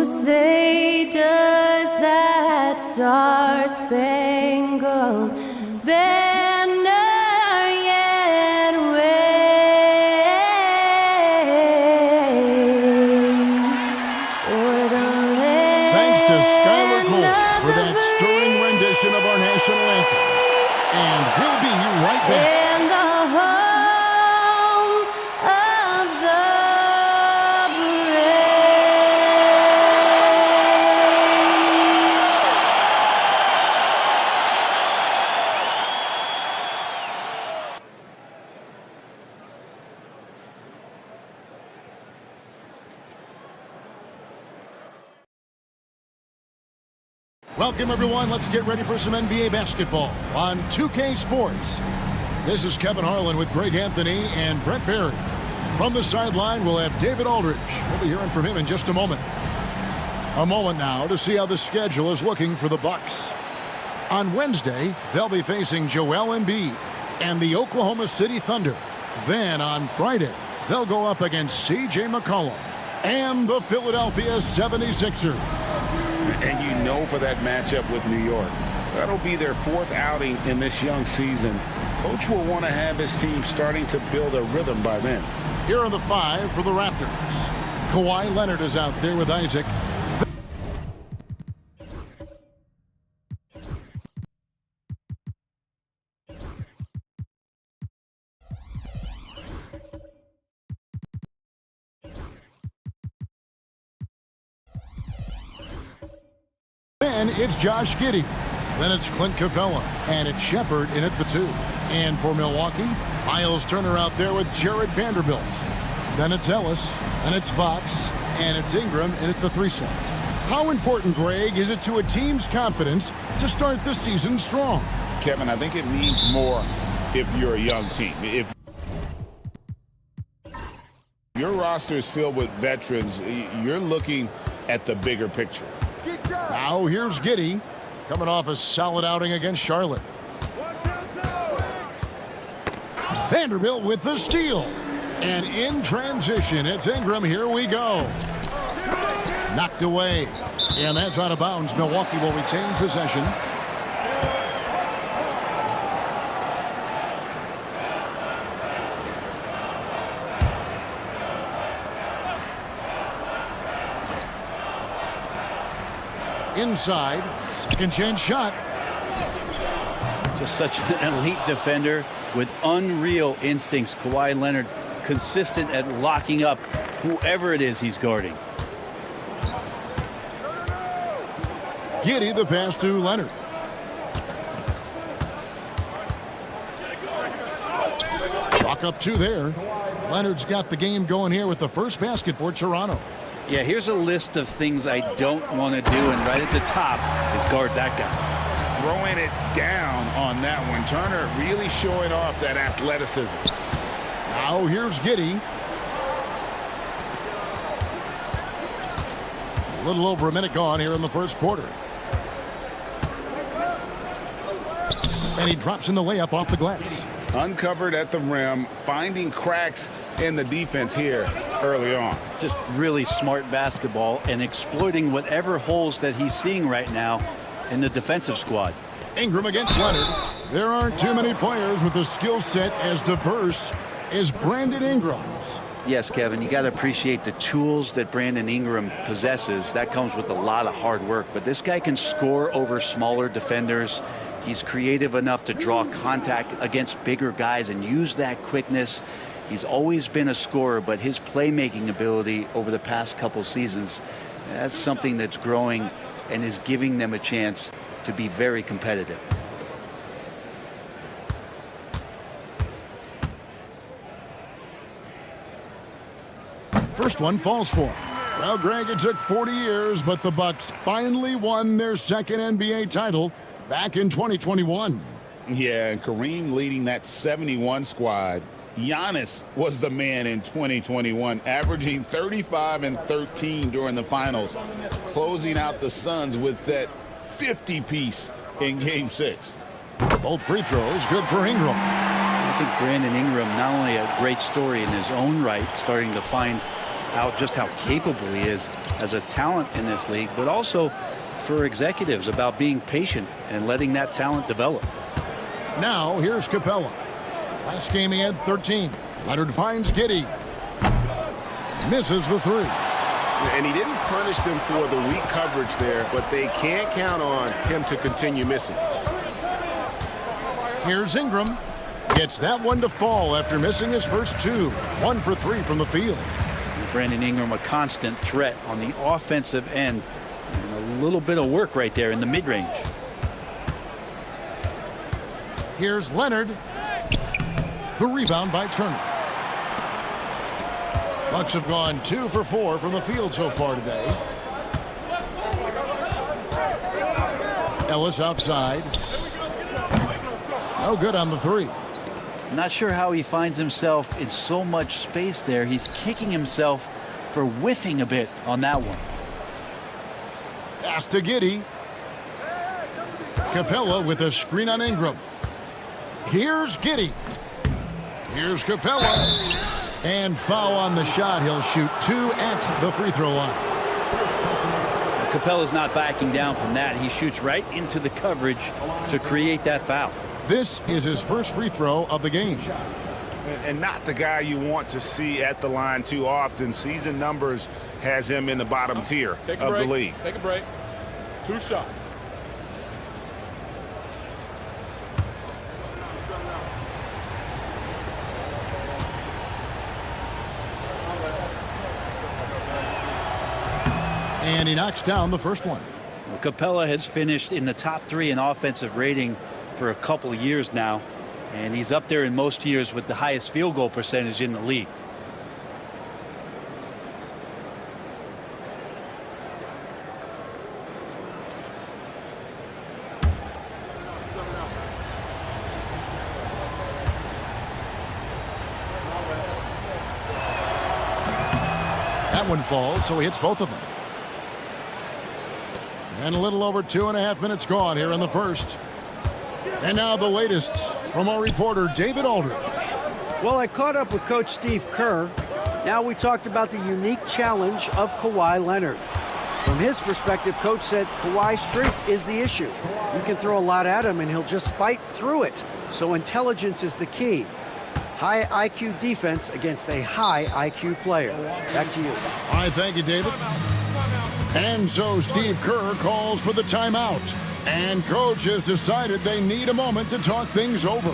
say does that star-spangled banner yet wave o'er the land? Thanks to Skylar Cole for that stirring rendition of our national anthem. And we'll be right back. In the home of the Welcome, everyone. Let's get ready for some NBA basketball on 2K Sports. This is Kevin Harlan with Greg Anthony and Brent Barry. From the sideline, we'll have David Aldridge. We'll be hearing from him in just a moment. A moment now to see how the schedule is looking for the Bucks. On Wednesday, they'll be facing Joel Embiid and the Oklahoma City Thunder. Then on Friday, they'll go up against C.J. McCollum and the Philadelphia 76ers. And you know, for that matchup with New York, that'll be their fourth outing in this young season. Coach will want to have his team starting to build a rhythm by then. Here are the five for the Raptors. Kawhi Leonard is out there with Isaac. Then it's Josh Giddey. Then it's Clint Capella. And it's Shepard in at the 2. And for Milwaukee, Miles Turner out there with Jared Vanderbilt. Then it's Ellis. And it's Fox. And it's Ingram in at the 3 slot. How important, Greg, is it to a team's confidence to start the season strong? Kevin, I think it means more if you're a young team. If your roster is filled with veterans, you're looking at the bigger picture. Now here's Giddey, coming off a solid outing against Charlotte. Vanderbilt with the steal. And in transition, it's Ingram. Here we go. Knocked away. And that's out of bounds. Milwaukee will retain possession. Inside, second chance shot. Just such an elite defender with unreal instincts. Kawhi Leonard consistent at locking up whoever it is he's guarding. Giddey, the pass to Leonard. Chalk up 2 there. Leonard's got the game going here with the first basket for Toronto. Yeah, here's a list of things I don't want to do, and right at the top is guard that guy. Throwing it down on that one. Turner really showing off that athleticism. Now here's Giddey. A little over a minute gone here in the first quarter. And he drops in the layup off the glass. Uncovered at the rim, finding cracks in the defense here early on. Just really smart basketball and exploiting whatever holes that he's seeing right now in the defensive squad. Ingram against Leonard. There aren't too many players with a skill set as diverse as Brandon Ingram's. Yes, Kevin, you got to appreciate the tools that Brandon Ingram possesses. That comes with a lot of hard work. But this guy can score over smaller defenders. He's creative enough to draw contact against bigger guys and use that quickness. He's always been a scorer, but his playmaking ability over the past couple seasons, that's something that's growing and is giving them a chance to be very competitive. First one falls for him. Well, Greg, it took 40 years, but the Bucks finally won their second NBA title back in 2021. Yeah, and Kareem leading that 71 squad. Giannis was the man in 2021, averaging 35 and 13 during the finals, closing out the Suns with that 50-piece in Game 6. Both free throws good for Ingram. I think Brandon Ingram, not only a great story in his own right, starting to find just how capable he is as a talent in this league, but also for executives about being patient and letting that talent develop. Now here's Capella. Last game he had 13. Leonard finds Giddey. Misses the three. And he didn't punish them for the weak coverage there, but they can't count on him to continue missing. Here's Ingram. Gets that one to fall after missing his first two. 1 for 3 from the field. Brandon Ingram, a constant threat on the offensive end. And a little bit of work right there in the mid-range. Here's Leonard. The rebound by Turner. Bucks have gone 2 for 4 from the field so far today. Ellis outside. No good on the three. Not sure how he finds himself in so much space there. He's kicking himself for whiffing a bit on that one. Pass to Giddey. Capella with a screen on Ingram. Here's Giddey. Here's Capella. And foul on the shot. He'll shoot 2 at the free throw line. Capella's not backing down from that. He shoots right into the coverage to create that foul. This is his first free throw of the game. And not the guy you want to see at the line too often. Season numbers has him in the bottom tier of the league. Take a break. 2 shots. And he knocks down the first one. Well, Capella has finished in the top 3 in offensive rating for a couple of years now, and he's up there in most years with the highest field goal percentage in the league. That one falls, so he hits both of them. And a little over 2.5 minutes gone here in the first. And now the latest from our reporter, David Aldridge. Well, I caught up with Coach Steve Kerr. Now we talked about the unique challenge of Kawhi Leonard. From his perspective, Coach said Kawhi's strength is the issue. You can throw a lot at him and he'll just fight through it. So intelligence is the key. High IQ defense against a high IQ player. Back to you. All right, thank you, David. And so Steve Kerr calls for the timeout. And Coach has decided they need a moment to talk things over.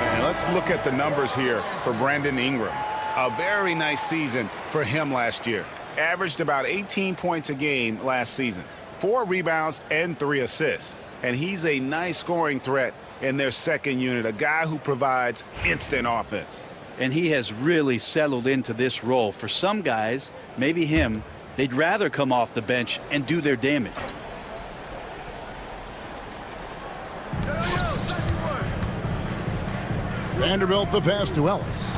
And let's look at the numbers here for Brandon Ingram. A very nice season for him last year. Averaged about 18 points a game last season. 4 rebounds and 3 assists. And he's a nice scoring threat in their second unit, a guy who provides instant offense. And he has really settled into this role. For some guys, maybe him, they'd rather come off the bench and do their damage. Vanderbilt the pass to Ellis.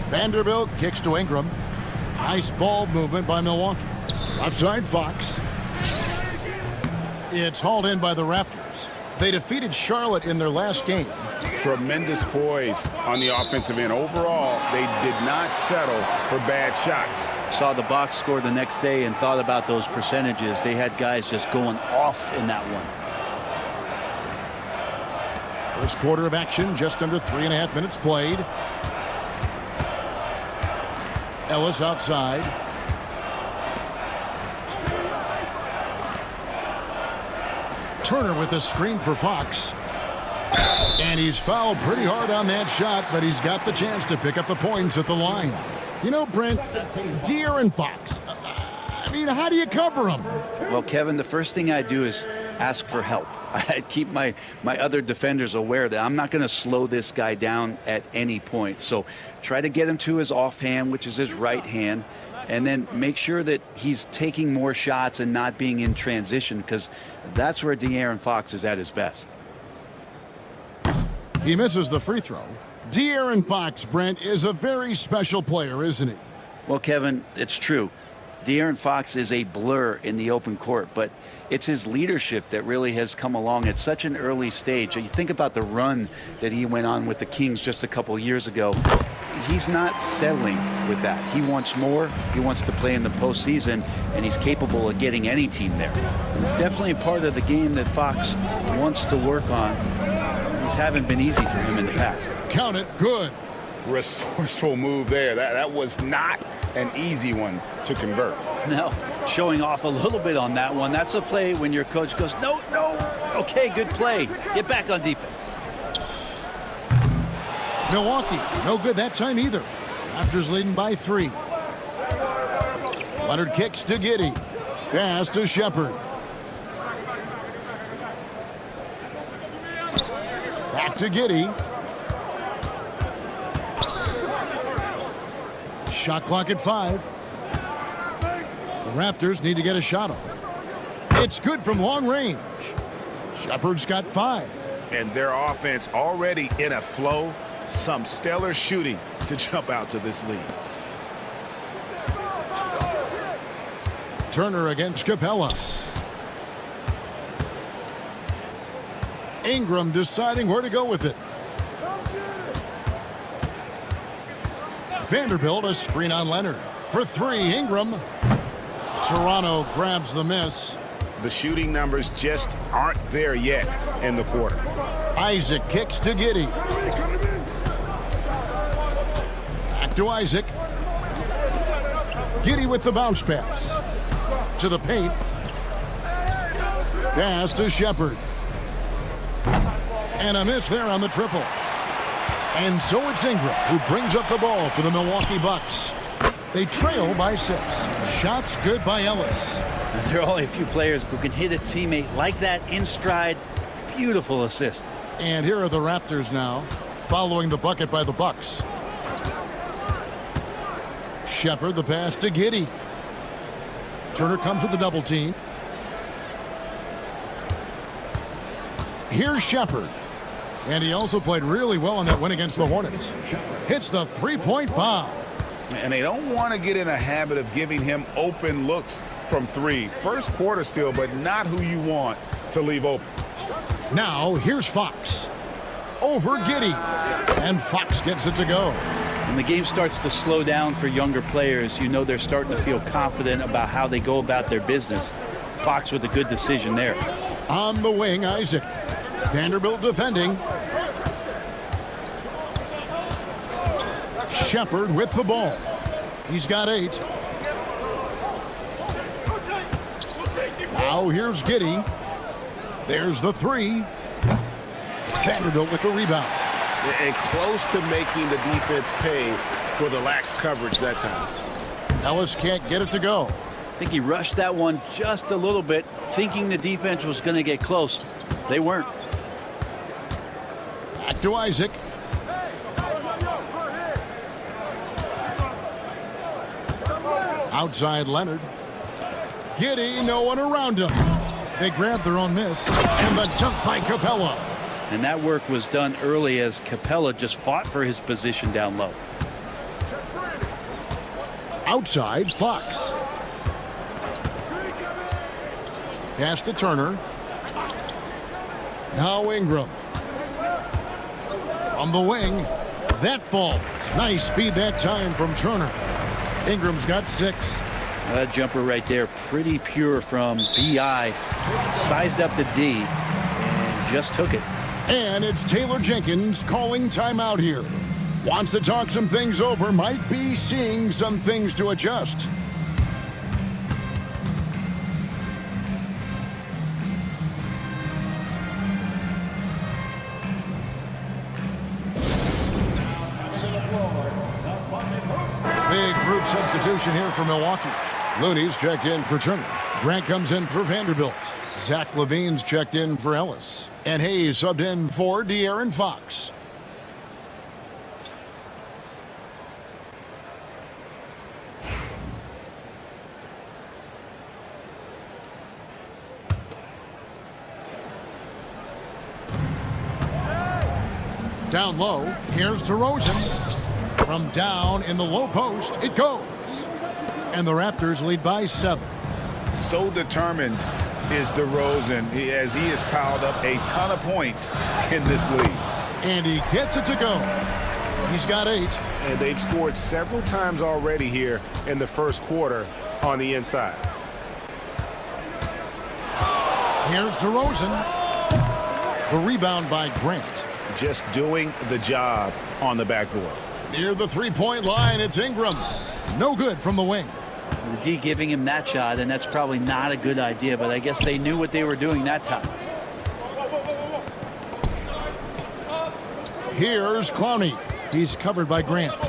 Vanderbilt kicks to Ingram. Nice ball movement by Milwaukee. Offside Fox. It's hauled in by the Raptors. They defeated Charlotte in their last game. Tremendous poise on the offensive end. Overall, they did not settle for bad shots. Saw the box score the next day and thought about those percentages. They had guys just going off in that one. First quarter of action, just under 3.5 minutes played. Ellis outside. Turner with a screen for Fox. And he's fouled pretty hard on that shot, but he's got the chance to pick up the points at the line. You know, Brent, De'Aaron Fox, I mean, how do you cover him? Well, Kevin, the first thing I do is ask for help. I keep my other defenders aware that I'm not going to slow this guy down at any point. So try to get him to his offhand, which is his right hand, and then make sure that he's taking more shots and not being in transition, because that's where De'Aaron Fox is at his best. He misses the free throw. De'Aaron Fox, Brent, is a very special player, isn't he? Well, Kevin, it's true. De'Aaron Fox is a blur in the open court, but it's his leadership that really has come along at such an early stage. You think about the run that he went on with the Kings just a couple years ago. He's not settling with that. He wants more. He wants to play in the postseason, and he's capable of getting any team there. And it's definitely a part of the game that Fox wants to work on. These haven't been easy for him in the past. Count it, good. Resourceful move there. That was not an easy one to convert. Now, showing off a little bit on that one. That's a play when your coach goes, no, no. Okay, good play. Get back on defense. Milwaukee, no good that time either. Raptors leading by 3. Leonard kicks to Giddey. Pass to Shepard. Back to Giddey. Shot clock at 5. The Raptors need to get a shot off. It's good from long range. Shepard's got 5. And their offense already in a flow. Some stellar shooting to jump out to this lead. Turner against Capella. Ingram deciding where to go with it. Vanderbilt, a screen on Leonard. For 3, Ingram. Toronto grabs the miss. The shooting numbers just aren't there yet in the quarter. Isaac kicks to Giddey. Back to Isaac. Giddey with the bounce pass. To the paint. Pass to Shepard. And a miss there on the triple. And so it's Ingram who brings up the ball for the Milwaukee Bucks. They trail by 6. Shots good by Ellis. There are only a few players who can hit a teammate like that in stride. Beautiful assist. And here are the Raptors now, following the bucket by the Bucks. Shepard, the pass to Giddey. Turner comes with the double team. Here's Shepard. And he also played really well on that win against the Hornets. Hits the three-point bomb. And they don't want to get in a habit of giving him open looks from 3. First quarter still, but not who you want to leave open. Now, here's Fox. Over Giddey. And Fox gets it to go. When the game starts to slow down for younger players, you know they're starting to feel confident about how they go about their business. Fox with a good decision there. On the wing, Isaac. Vanderbilt defending. Shepard with the ball. He's got 8. Now here's Giddey. There's the 3. Vanderbilt with the rebound. And close to making the defense pay for the lax coverage that time. Ellis can't get it to go. I think he rushed that one just a little bit, thinking the defense was going to get close. They weren't. Back to Isaac. Outside Leonard. Giddey, no one around him. They grab their own miss. And the dunk by Capella. And that work was done early as Capella just fought for his position down low. Outside Fox. Pass to Turner. Now Ingram. From the wing. That falls. Nice speed that time from Turner. Ingram's got 6. That jumper right there, pretty pure from B.I. Sized up the D and just took it. And it's Taylor Jenkins calling timeout here. Wants to talk some things over, might be seeing some things to adjust. Big group substitution here for Milwaukee. Looney's checked in for Turner. Grant comes in for Vanderbilt. Zach LaVine's checked in for Ellis. And Hayes subbed in for De'Aaron Fox. Down low, here's DeRozan. From down in the low post, it goes. And the Raptors lead by 7. So determined is DeRozan as he has piled up a ton of points in this league. And he gets it to go. He's got 8. And they've scored several times already here in the first quarter on the inside. Here's DeRozan. The rebound by Grant. Just doing the job on the backboard. Near the three-point line, it's Ingram. No good from the wing. The D giving him that shot, and that's probably not a good idea, but I guess they knew what they were doing that time. Here's Clowney. He's covered by Grant.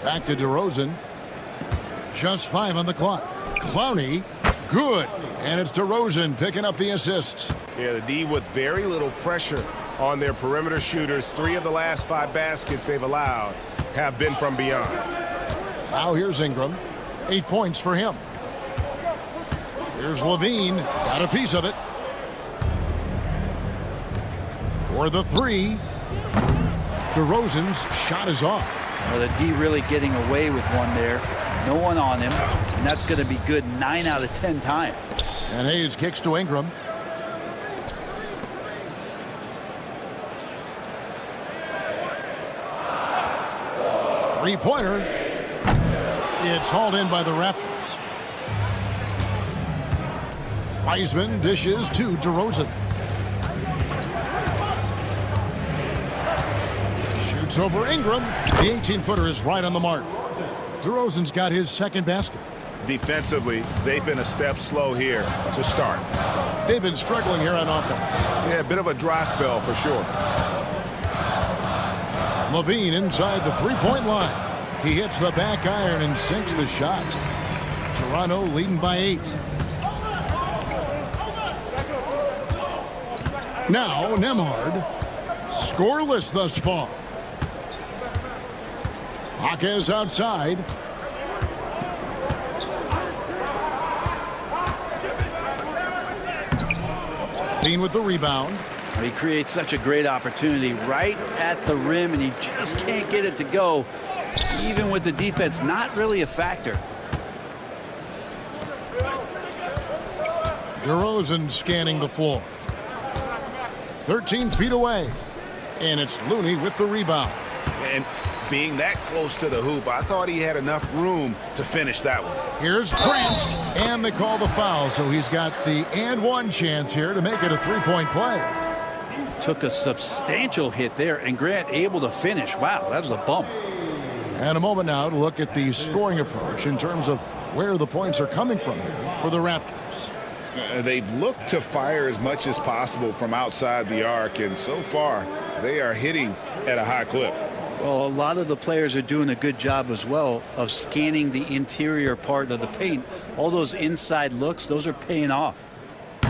Back to DeRozan. Just 5 on the clock. Clowney, good. And it's DeRozan picking up the assists. Yeah, the D with very little pressure on their perimeter shooters. 3 of the last 5 baskets they've allowed have been from beyond. Now here's Ingram. 8 points for him. Here's Levine. Got a piece of it. For the 3. DeRozan's shot is off. Well, the D really getting away with one there. No one on him, and that's going to be good 9 out of 10 times. And Hayes kicks to Ingram. Three-pointer. It's hauled in by the Raptors. Wiseman dishes to DeRozan. Shoots over Ingram. The 18-footer is right on the mark. DeRozan's got his second basket. Defensively, they've been a step slow here to start. They've been struggling here on offense. Yeah, a bit of a dry spell for sure. Levine inside the three-point line. He hits the back iron and sinks the shot. Toronto leading by 8. Now Nembhard. Scoreless thus far. Jaquez outside. Levine with the rebound. He creates such a great opportunity right at the rim, and he just can't get it to go. Even with the defense, not really a factor. DeRozan scanning the floor. 13 feet away. And it's Looney with the rebound. And being that close to the hoop, I thought he had enough room to finish that one. Here's Grant. And they call the foul, so he's got the and one chance here to make it a three-point play. Took a substantial hit there, and Grant able to finish. Wow, that was a bump. And a moment now to look at the scoring approach in terms of where the points are coming from here for the Raptors. They've looked to fire as much as possible from outside the arc, and so far they are hitting at a high clip. Well, a lot of the players are doing a good job as well of scanning the interior part of the paint. All those inside looks, those are paying off.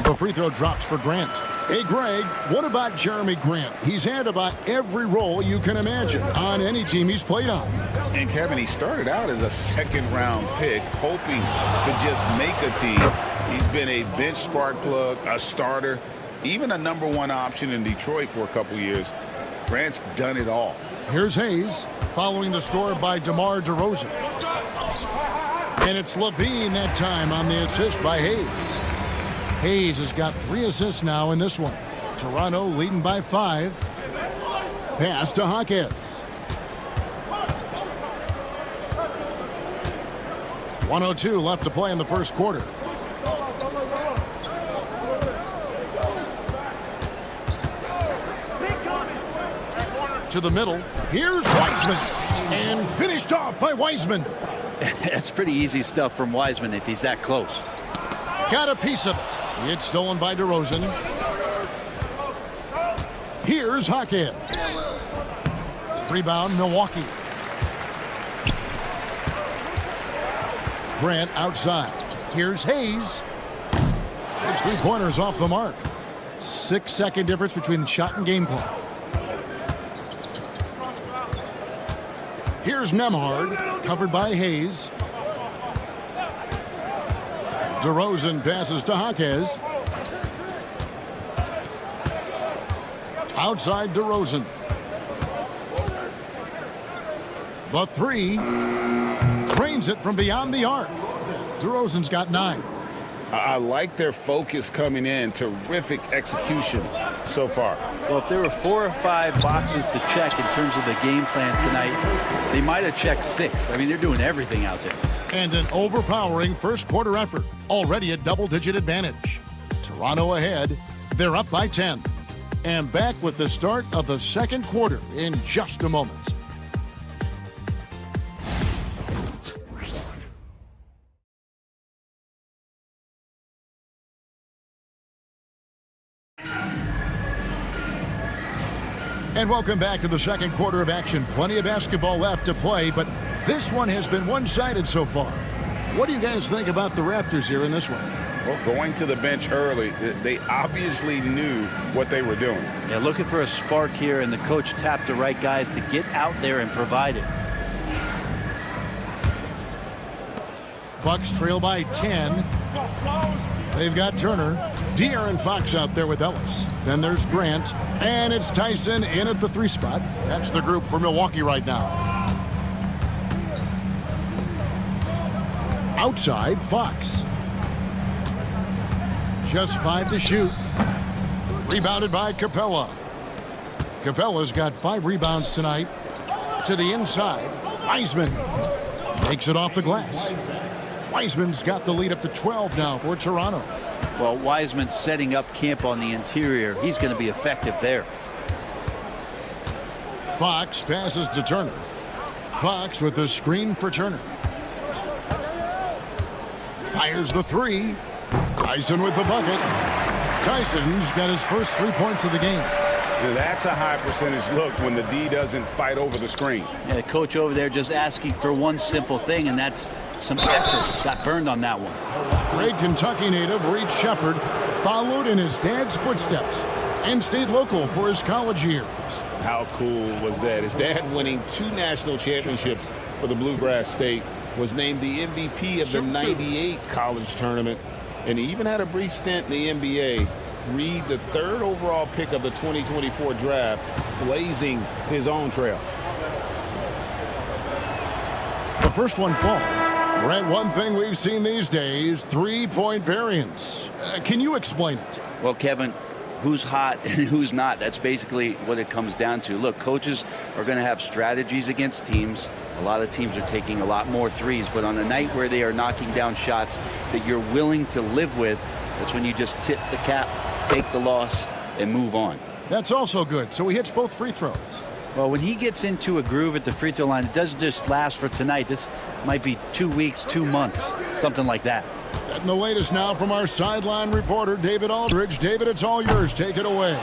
The free throw drops for Grant. Hey, Greg, what about Jeremy Grant? He's had about every role you can imagine on any team he's played on. And Kevin, he started out as a second-round pick, hoping to just make a team. He's been a bench spark plug, a starter, even a #1 option in Detroit for a couple years. Grant's done it all. Here's Hayes following the score by DeMar DeRozan. And it's Levine that time on the assist by Hayes. Hayes has got 3 assists now in this one. Toronto leading by 5. Pass to Jaquez. .102 left to play in the first quarter. To the middle. Here's Wiseman. And finished off by Wiseman. That's pretty easy stuff from Wiseman if he's that close. Got a piece of it. It's stolen by DeRozan. Here's Jaquez. Rebound, Milwaukee. Grant outside. Here's Hayes. His three-pointers off the mark. 6-second difference between the shot and game clock. Here's Nembhard, covered by Hayes. DeRozan passes to Jaquez. Outside DeRozan. The 3. Drains it from beyond the arc. DeRozan's got 9. I like their focus coming in. Terrific execution so far. Well, if there were 4 or 5 boxes to check in terms of the game plan tonight, they might have checked 6. I mean, they're doing everything out there. And an overpowering first quarter effort. Already a double-digit advantage. Toronto ahead. They're up by 10. And back with the start of the second quarter in just a moment. And welcome back to the second quarter of action. Plenty of basketball left to play, but this one has been one-sided so far. What do you guys think about the Raptors here in this one? Well, going to the bench early, they obviously knew what they were doing. Yeah, looking for a spark here, and the coach tapped the right guys to get out there and provide it. Bucks trail by 10. They've got Turner. De'Aaron Fox out there with Ellis. Then there's Grant. And it's Tyson in at the 3 spot. That's the group for Milwaukee right now. Outside, Fox. Just 5 to shoot. Rebounded by Capella. Capella's got 5 rebounds tonight. To the inside. Wiseman makes it off the glass. Wiseman's got the lead up to 12 now for Toronto. Well, Wiseman's setting up camp on the interior. He's going to be effective there. Fox passes to Turner. Fox with the screen for Turner. Fires the 3. Tyson with the bucket. Tyson's got his first 3 points of the game. That's a high percentage look when the D doesn't fight over the screen. Yeah, the coach over there just asking for one simple thing, and that's some effort. Got burned on that one. Great Kentucky native Reed Shepard followed in his dad's footsteps and stayed local for his college years. How cool was that? His dad winning 2 national championships for the Bluegrass State, was named the MVP of the '98 college tournament, and he even had a brief stint in the NBA. Reed, the 3rd overall pick of the 2024 draft, blazing his own trail. The first one falls. Brent, one thing we've seen these days, 3-point variance. Can you explain it? Well, Kevin, who's hot and who's not? That's basically what it comes down to. Look, coaches are going to have strategies against teams. A lot of teams are taking a lot more threes, but on a night where they are knocking down shots that you're willing to live with, that's when you just tip the cap, take the loss, and move on. That's also good. So he hits both free throws. Well, when he gets into a groove at the free throw line, it doesn't just last for tonight. This might be 2 weeks, 2 months, something like that. Getting the latest now from our sideline reporter, David Aldridge. David, it's all yours. Take it away.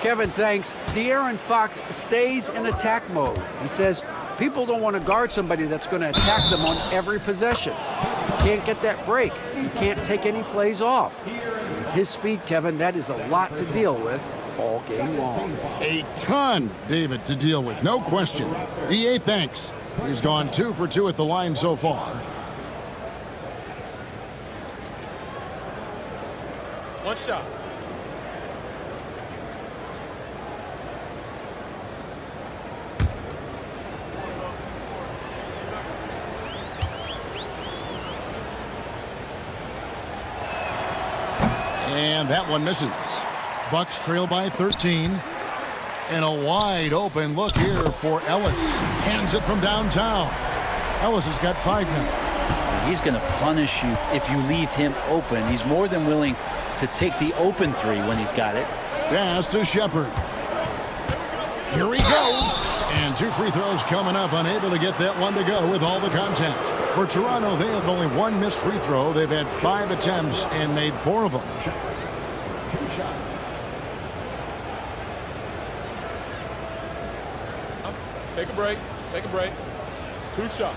Kevin, thanks. De'Aaron Fox stays in attack mode. He says people don't want to guard somebody that's going to attack them on every possession. You can't get that break. You can't take any plays off. And with his speed, Kevin, that is a lot to deal with all game long. A ton, David, to deal with. No question. DA, thanks. He's gone 2 for 2 at the line so far. One shot. And that one misses. Bucks trail by 13. And a wide open look here for Ellis. Hands it from downtown. Ellis has got 5 now. He's going to punish you if you leave him open. He's more than willing to take the open 3 when he's got it. Pass to Shepard. Here he goes. And 2 free throws coming up. Unable to get that one to go with all the contact. For Toronto, they have only 1 missed free throw. They've had 5 attempts and made 4 of them. Take a break. Take a break. 2 shots.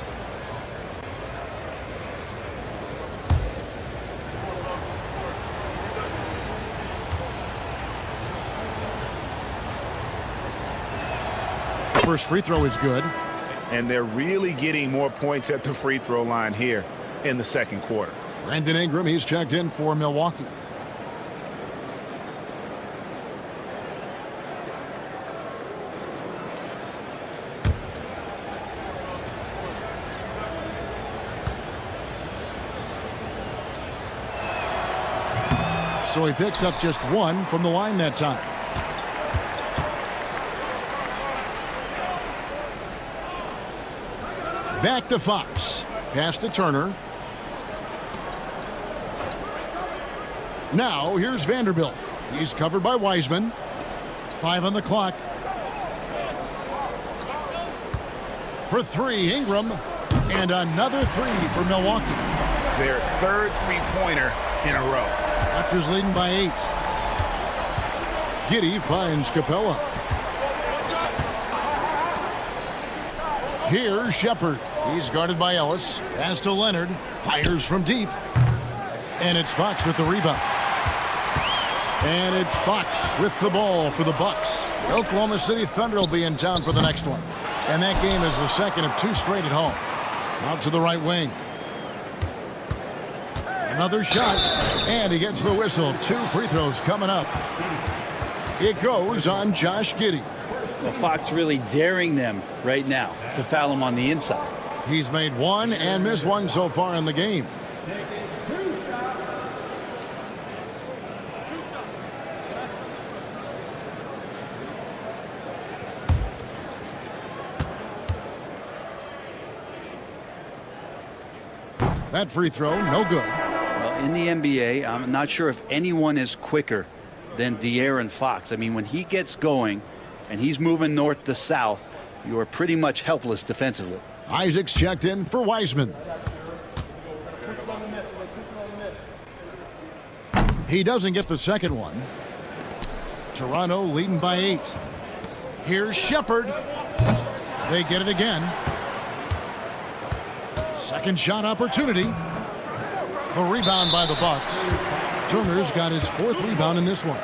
First free throw is good. And they're really getting more points at the free throw line here in the second quarter. Brandon Ingram, he's checked in for Milwaukee. So he picks up just one from the line that time. Back to Fox. Pass to Turner. Now here's Vanderbilt. He's covered by Wiseman. 5 on the clock. For 3, Ingram. And another 3 for Milwaukee. Their third three-pointer in a row. Raptors leading by 8. Giddey finds Capella. Here's Shepard. He's guarded by Ellis. Pass to Leonard. Fires from deep. And it's Fox with the rebound. And it's Fox with the ball for the Bucks. The Oklahoma City Thunder will be in town for the next one. And that game is the second of 2 straight at home. Out to the right wing. Another shot. And he gets the whistle. 2 free throws coming up. It goes on Josh Giddey. Well, Fox really daring them right now to foul him on the inside. He's made 1 and missed 1 so far in the game. That free throw, no good. Well, in the NBA, I'm not sure if anyone is quicker than De'Aaron Fox. I mean, when he gets going and he's moving north to south, you are pretty much helpless defensively. Isaac's checked in for Wiseman. He doesn't get the second one. Toronto leading by 8. Here's Shepard. They get it again. Second shot opportunity. The rebound by the Bucks. Turner's got his 4th rebound in this one.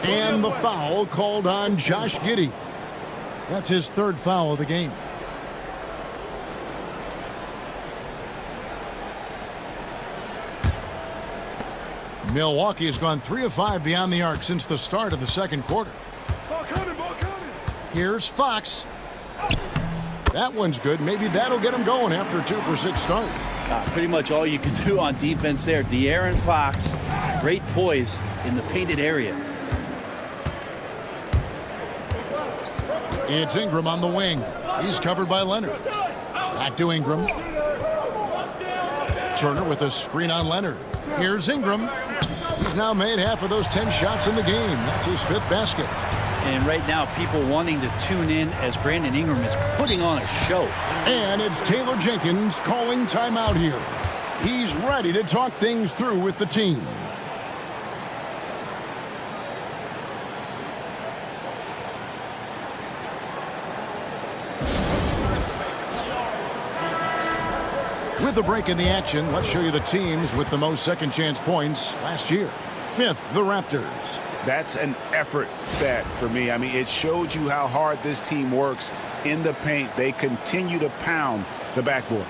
And the foul called on Josh Giddey. That's his 3rd foul of the game. Milwaukee has gone 3 of 5 beyond the arc since the start of the second quarter. Here's Fox. That one's good. Maybe that'll get him going after a 2 for 6 start. Pretty much all you can do on defense there. De'Aaron Fox, great poise in the painted area. It's Ingram on the wing. He's covered by Leonard. Back to Ingram. Turner with a screen on Leonard. Here's Ingram. He's now made half of those 10 shots in the game. That's his 5th basket. And right now, people wanting to tune in as Brandon Ingram is putting on a show. And it's Taylor Jenkins calling timeout here. He's ready to talk things through with the team. With a break in the action, let's show you the teams with the most second chance points last year. 5th, the Raptors. That's an effort stat for me. I mean, it shows you how hard this team works in the paint. They continue to pound the backboard.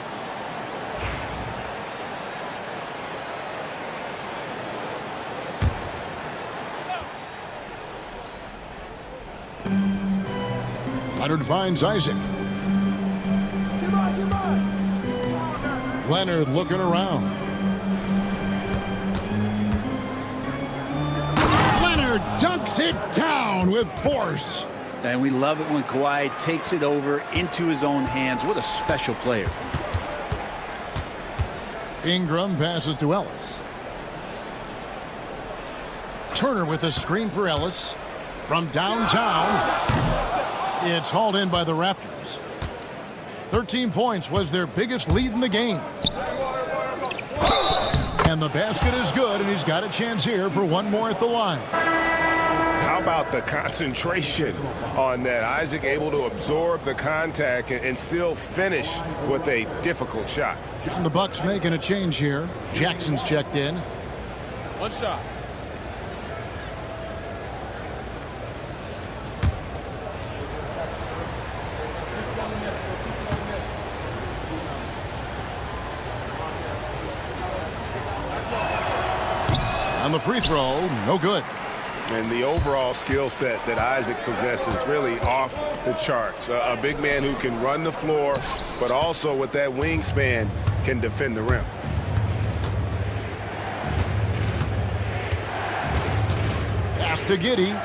Leonard finds Isaac. Leonard looking around. Leonard dunks it down with force. And we love it when Kawhi takes it over into his own hands. What a special player. Ingram passes to Ellis. Turner with a screen for Ellis. From downtown, it's hauled in by the Raptors. 13 points was their biggest lead in the game. And the basket is good, and he's got a chance here for one more at the line. How about the concentration on that? Isaac able to absorb the contact and still finish with a difficult shot. And the Bucks making a change here. Jackson's checked in. 1 shot. On the free throw, no good. And the overall skill set that Isaac possesses really off the charts. A big man who can run the floor, but also with that wingspan can defend the rim. to Giddey.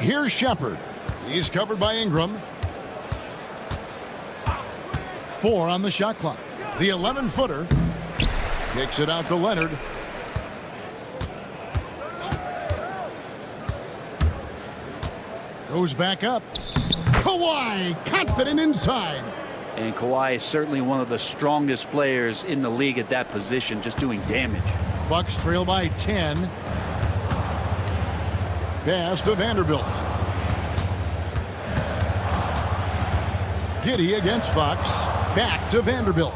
Here's Shepard. He's covered by Ingram. 4 on the shot clock. The 11-footer. Kicks it out to Leonard. Goes back up. Kawhi, confident inside. And Kawhi is certainly one of the strongest players in the league at that position, just doing damage. Bucks trail by 10. Pass to Vanderbilt. Giddey against Fox. Back to Vanderbilt.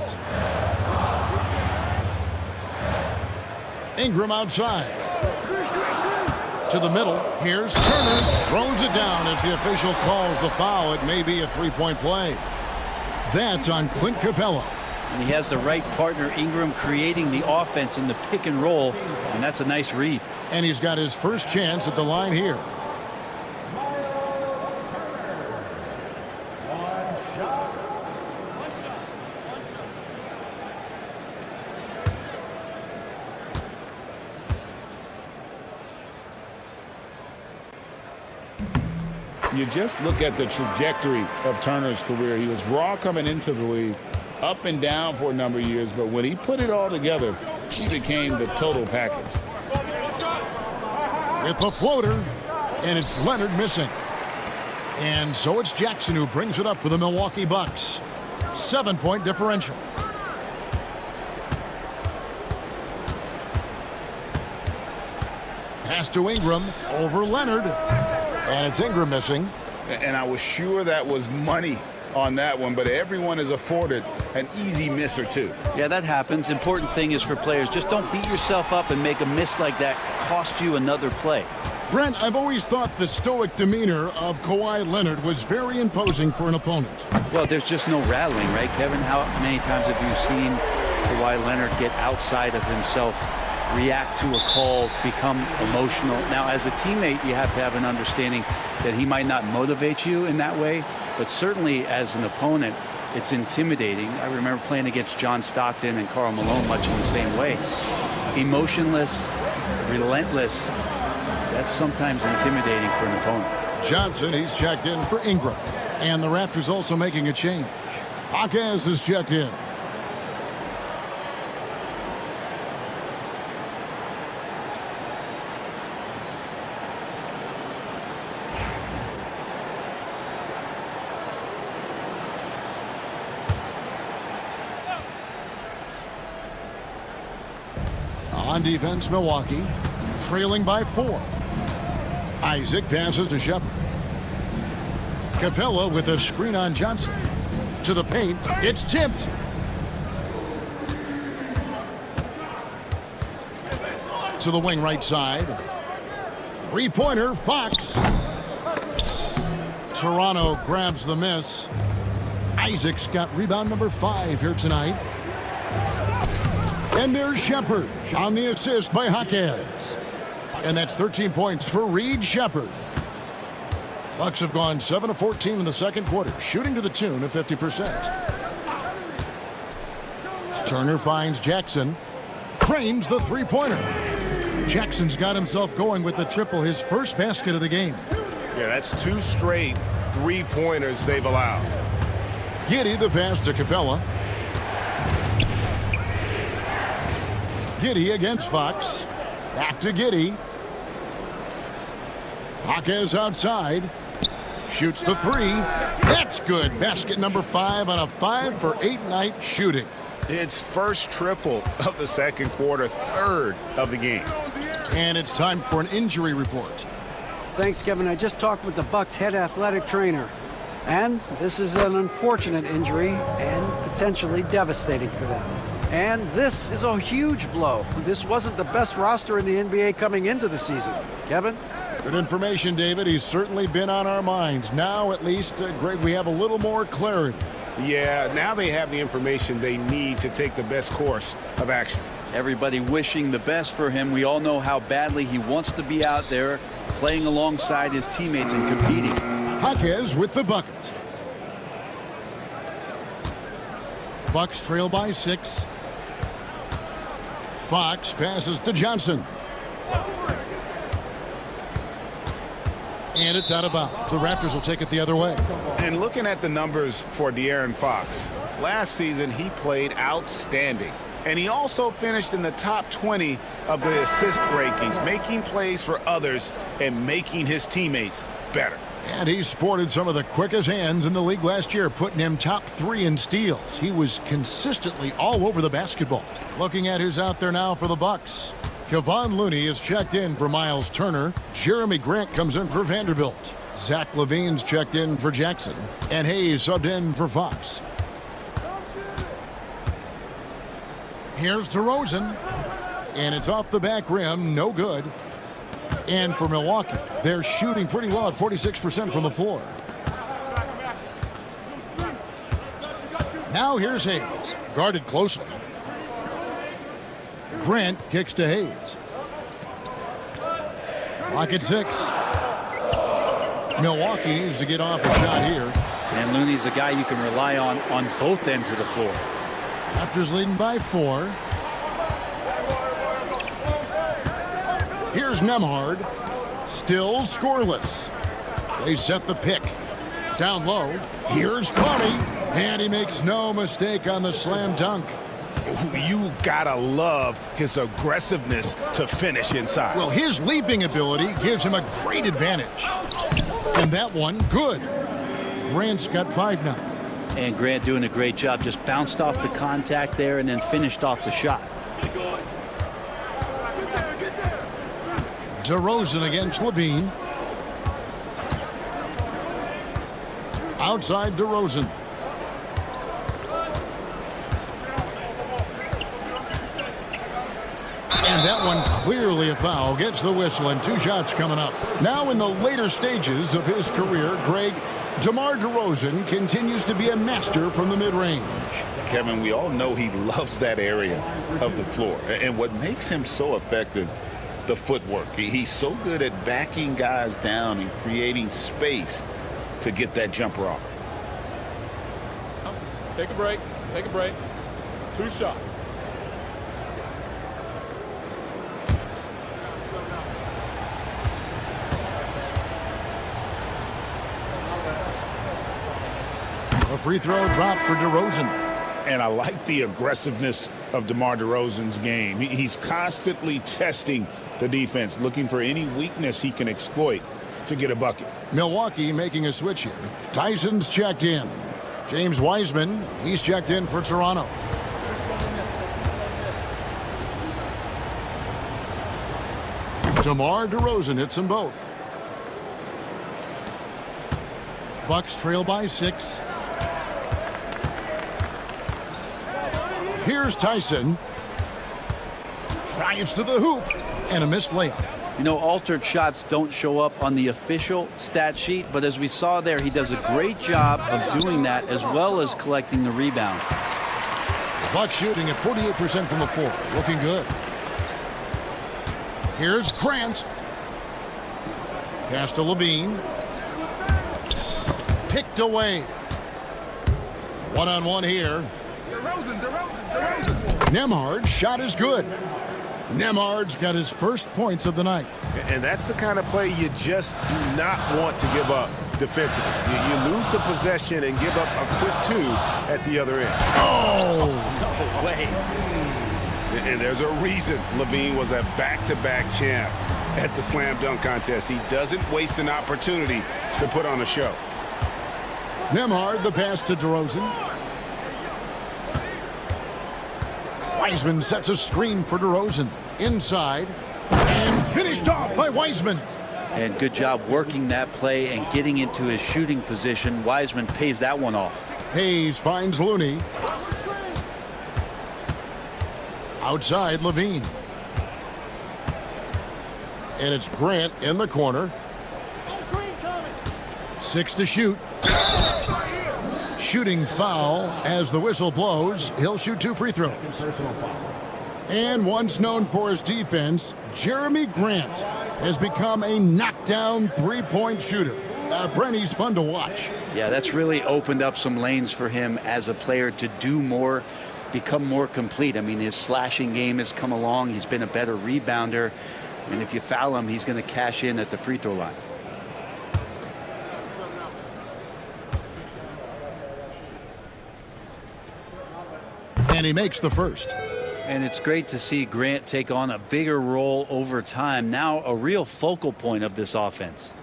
Ingram outside. To the middle. Here's Turner. Throws it down as the official calls the foul. It may be a three-point play. That's on Clint Capella. And he has the right partner, Ingram, creating the offense in the pick and roll. And that's a nice read. And he's got his first chance at the line here. You just look at the trajectory of Turner's career. He was raw coming into the league, up and down for a number of years, but when he put it all together, he became the total package. With the floater, and it's Leonard missing. And so it's Jackson who brings it up for the Milwaukee Bucks. 7-point differential. Pass to Ingram over Leonard. And it's Ingram missing. And I was sure that was money on that one, but everyone is afforded an easy miss or two. Yeah, that happens. Important thing is for players, just don't beat yourself up and make a miss like that cost you another play. Brent, I've always thought the stoic demeanor of Kawhi Leonard was very imposing for an opponent. Well, there's just no rattling, right, Kevin? How many times have you seen Kawhi Leonard get outside of himself, react to a call, become emotional? Now, as a teammate, you have to have an understanding that he might not motivate you in that way, but certainly as an opponent, it's intimidating. I remember playing against John Stockton and Karl Malone much in the same way. Emotionless, relentless, that's sometimes intimidating for an opponent. Johnson, he's checked in for Ingram. And the Raptors also making a change. Hawkins is checked in. On defense, Milwaukee trailing by 4. Isaac passes to Shepard. Capella with a screen on Johnson. To the paint. It's tipped. To the wing right side. Three-pointer, Fox. Toronto grabs the miss. Isaac's got rebound number 5 here tonight. And there's Shepard on the assist by Hawkins. And that's 13 points for Reed Shepard. Bucks have gone 7 of 14 in the second quarter, shooting to the tune of 50%. Turner finds Jackson. Cranes the three-pointer. Jackson's got himself going with the triple, his first basket of the game. Yeah, that's 2 straight three-pointers they've allowed. Giddey the pass to Capella. Giddey against Fox. Back to Giddey. Hawkins outside. Shoots the 3. That's good. Basket number 5 on a 5 for 8 night shooting. It's first triple of the second quarter, third of the game. And it's time for an injury report. Thanks, Kevin. I just talked with the Bucks head athletic trainer. And this is an unfortunate injury and potentially devastating for them. And this is a huge blow. This wasn't the best roster in the NBA coming into the season. Kevin? Good information, David. He's certainly been on our minds. Now, at least, Greg, we have a little more clarity. Yeah, now they have the information they need to take the best course of action. Everybody wishing the best for him. We all know how badly he wants to be out there playing alongside his teammates and competing. Hawkins with the bucket. Bucks trail by 6. Fox passes to Johnson. And it's out of bounds. The Raptors will take it the other way. And looking at the numbers for De'Aaron Fox, last season he played outstanding. And he also finished in the top 20 of the assist rankings, making plays for others and making his teammates better. And he sported some of the quickest hands in the league last year, putting him top 3 in steals. He was consistently all over the basketball. Looking at who's out there now for the Bucks. Kevon Looney is checked in for Miles Turner. Jeremy Grant comes in for Vanderbilt. Zach LaVine's checked in for Jackson. And Hayes subbed in for Fox. Here's DeRozan. And it's off the back rim, no good. And for Milwaukee, they're shooting pretty well at 46% from the floor. Now here's Hayes, guarded closely. Grant kicks to Hayes. Clock at 6. Milwaukee needs to get off a shot here. And Looney's a guy you can rely on both ends of the floor. Raptors leading by 4. Here's Nembhard. Still scoreless. They set the pick. Down low. Here's Carney. And he makes no mistake on the slam dunk. You gotta love his aggressiveness to finish inside. Well, his leaping ability gives him a great advantage. And that one, good. Grant's got 5 now. And Grant doing a great job. Just bounced off the contact there and then finished off the shot. DeRozan against LaVine. Outside DeRozan. And that one clearly a foul. Gets the whistle and 2 shots coming up. Now in the later stages of his career, Greg, DeMar DeRozan continues to be a master from the mid-range. Kevin, we all know he loves that area of the floor. And what makes him so effective, the footwork. He's so good at backing guys down and creating space to get that jumper off. Take a break. Take a break. 2 shots. A free throw drop for DeRozan. And I like the aggressiveness of DeMar DeRozan's game. He's constantly testing the defense, looking for any weakness he can exploit to get a bucket. Milwaukee making a switch here. Tyson's checked in. James Wiseman, he's checked in for Toronto. DeMar DeRozan hits them both. Bucks trail by 6. Here's Tyson. Drives to the hoop. And a missed layup. You know, altered shots don't show up on the official stat sheet, but as we saw there, he does a great job of doing that as well as collecting the rebound. The Bucks shooting at 48% from the floor. Looking good. Here's Grant. Pass to LaVine. Picked away. One-on-one here. Nembhard's shot is good. Nembhard's got his first points of the night. And that's the kind of play you just do not want to give up defensively. You lose the possession and give up a quick 2 at the other end. Oh! No way. And there's a reason LaVine was a back-to-back champ at the slam dunk contest. He doesn't waste an opportunity to put on a show. Nembhard, the pass to DeRozan. Wiseman sets a screen for DeRozan. Inside. And finished off by Wiseman. And good job working that play and getting into his shooting position. Wiseman pays that one off. Hayes finds Looney. Outside LaVine. And it's Grant in the corner. 6 to shoot. Shooting foul as the whistle blows. He'll shoot 2 free throws. And once known for his defense, Jeremy Grant has become a knockdown three-point shooter. Brent, he's fun to watch. Yeah, that's really opened up some lanes for him as a player to do more become more complete. I mean, his slashing game has come along. He's been a better rebounder. And if you foul him, he's going to cash in at the free throw line. And he makes the first. And it's great to see Grant take on a bigger role over time. Now a real focal point of this offense.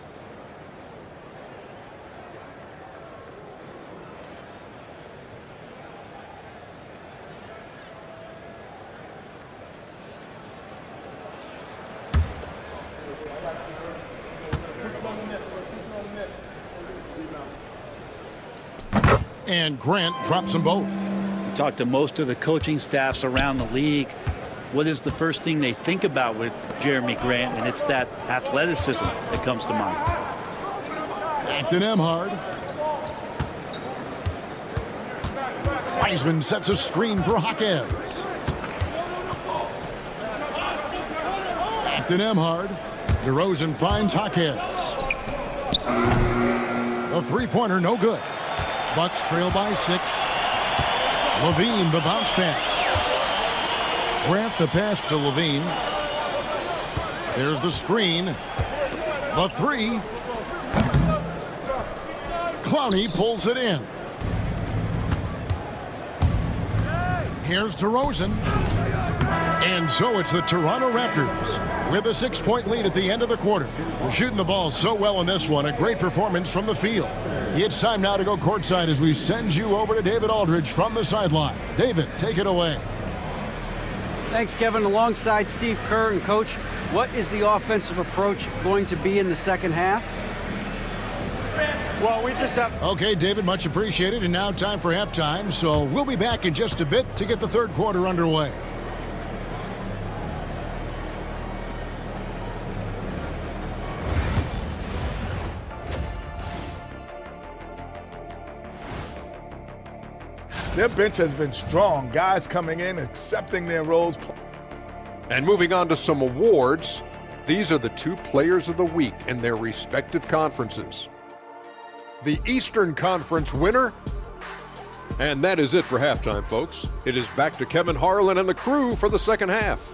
And Grant drops them both. Talk to most of the coaching staffs around the league. What is the first thing they think about with Jeremy Grant? And it's that athleticism that comes to mind. Acton Emhard. Wiseman sets a screen for Jaquez. Acton Emhard. DeRozan finds Jaquez. The three-pointer no good. Bucks trail by 6. Levine, the bounce pass. Grant the pass to Levine. There's the screen. The three. Clowney pulls it in. Here's DeRozan. And so it's the Toronto Raptors with a 6-point lead at the end of the quarter. We're shooting the ball so well in this one. A great performance from the field. It's time now to go courtside as we send you over to David Aldridge from the sideline. David, take it away. Thanks, Kevin. Alongside Steve Kerr and Coach, what is the offensive approach going to be in the second half? Well, we just have... Okay, David, much appreciated. And now time for halftime. So we'll be back in just a bit to get the third quarter underway. Their bench has been strong. Guys coming in, accepting their roles. And moving on to some awards, these are the 2 players of the week in their respective conferences. The Eastern Conference winner, and that is it for halftime, folks. It is back to Kevin Harlan and the crew for the second half.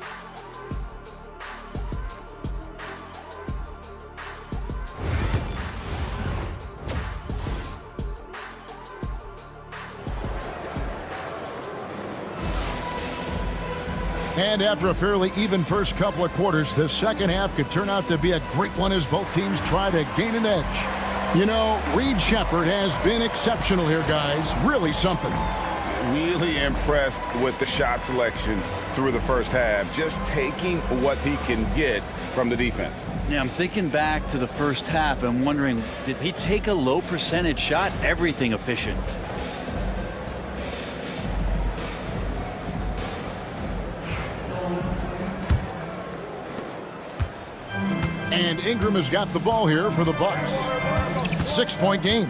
And after a fairly even first couple of quarters, the second half could turn out to be a great one as both teams try to gain an edge. You know, Reed Sheppard has been exceptional here, guys. Really something. Really impressed with the shot selection through the first half. Just taking what he can get from the defense. Yeah, I'm thinking back to the first half and wondering, did he take a low percentage shot? Everything efficient. And Ingram has got the ball here for the Bucks. 6-point game.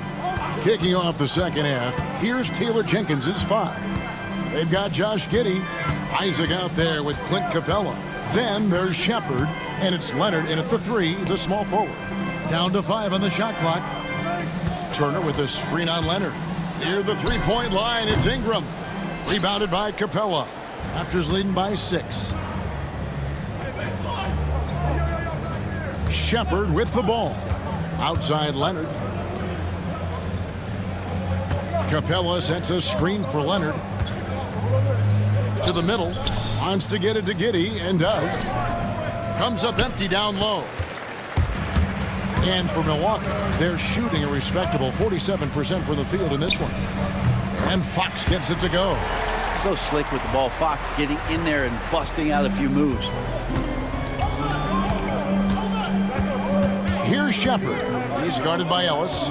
Kicking off the second half, here's Taylor Jenkins' 5. They've got Josh Giddey. Isaac out there with Clint Capella. Then there's Sheppard, and it's Leonard in at the 3, the small forward. Down to 5 on the shot clock. Turner with a screen on Leonard. Near the three-point line, it's Ingram. Rebounded by Capella. Raptors leading by 6. Sheppard with the ball. Outside Leonard. Capella sets a screen for Leonard. To the middle. Wants to get it to Giddey and does. Comes up empty down low. And for Milwaukee, they're shooting a respectable 47% from the field in this one. And Fox gets it to go. So slick with the ball. Fox getting in there and busting out a few moves. Here's Sheppard. He's guarded by Ellis.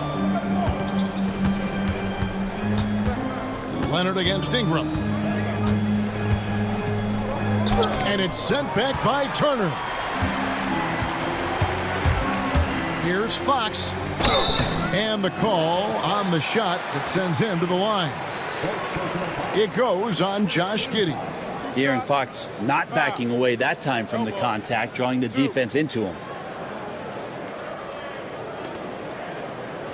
Leonard against Ingram. And it's sent back by Turner. Here's Fox. And the call on the shot that sends him to the line. It goes on Josh Giddey. De'Aaron Fox not backing away that time from the contact, drawing the defense into him.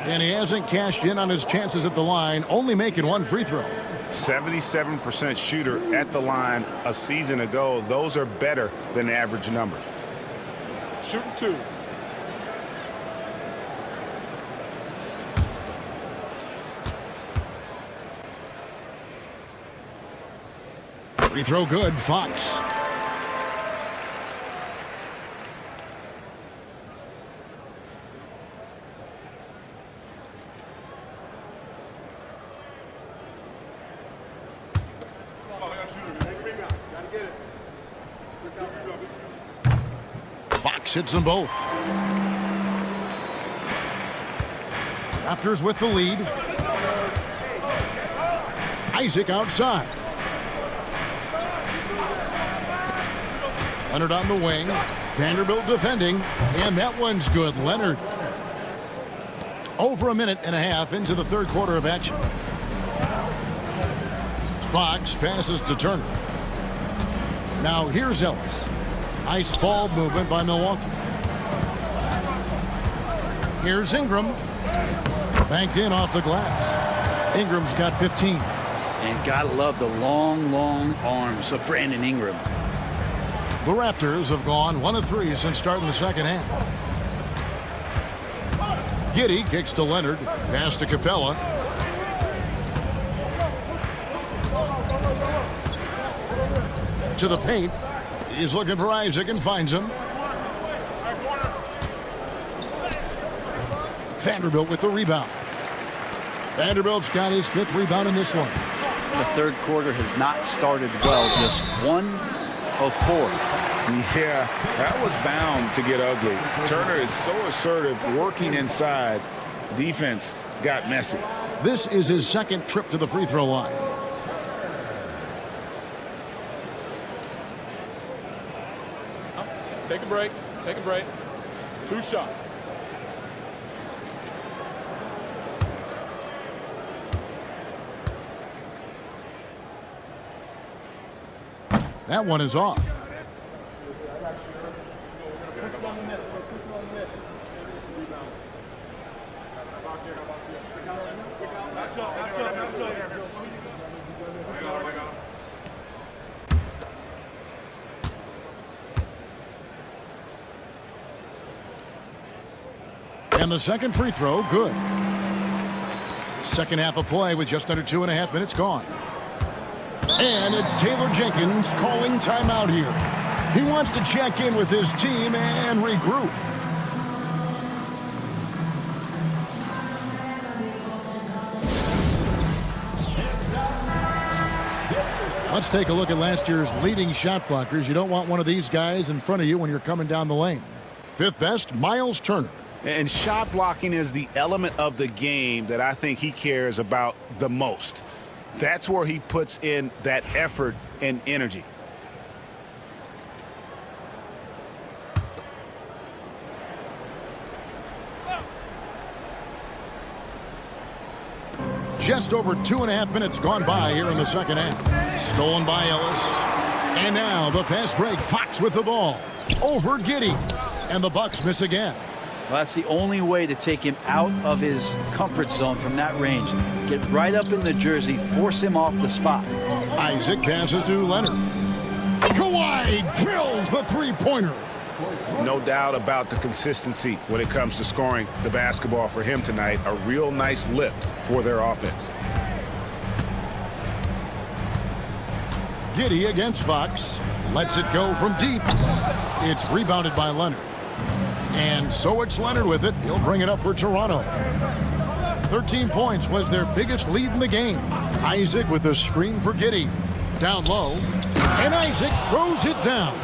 And he hasn't cashed in on his chances at the line, only making one free throw. 77% shooter at the line a season ago. Those are better than average numbers. Shooting 2. Free throw good, Fox. Fox hits them both. Raptors with the lead. Isaac outside. Leonard on the wing. Vanderbilt defending. And that one's good. Leonard. Over a minute and a half into the third quarter of action. Fox passes to Turner. Now here's Ellis. Nice ball movement by Milwaukee. Here's Ingram. Banked in off the glass. Ingram's got 15. And gotta love the long, long arms of Brandon Ingram. The Raptors have gone 1 of 3 since starting the second half. Giddey kicks to Leonard. Pass to Capella. To the paint. He's looking for Isaac and finds him. Vanderbilt with the rebound. Vanderbilt's got his 5th rebound in this one. The third quarter has not started well. Just 1 of 4. Yeah, that was bound to get ugly. Turner is so assertive, working inside. Defense got messy. This is his 2nd trip to the free throw line. Take a break. Take a break. 2 shots. That one is off. And the 2nd free throw, good. Second half of play with just under 2.5 minutes gone. And it's Taylor Jenkins calling timeout here. He wants to check in with his team and regroup. Let's take a look at last year's leading shot blockers. You don't want one of these guys in front of you when you're coming down the lane. 5th best, Miles Turner. And shot blocking is the element of the game that I think he cares about the most. That's where he puts in that effort and energy. Just over 2.5 minutes gone by here in the second half. Stolen by Ellis. And now the fast break. Fox with the ball. Over Giddey. And the Bucks miss again. Well, that's the only way to take him out of his comfort zone from that range. Get right up in the jersey, force him off the spot. Isaac passes to Leonard. Kawhi drills the three-pointer. No doubt about the consistency when it comes to scoring the basketball for him tonight. A real nice lift for their offense. Giddey against Fox. Lets it go from deep. It's rebounded by Leonard. And so it's Leonard with it. He'll bring it up for Toronto. 13 points was their biggest lead in the game. Isaac with a screen for Giddey. Down low. And Isaac throws it down.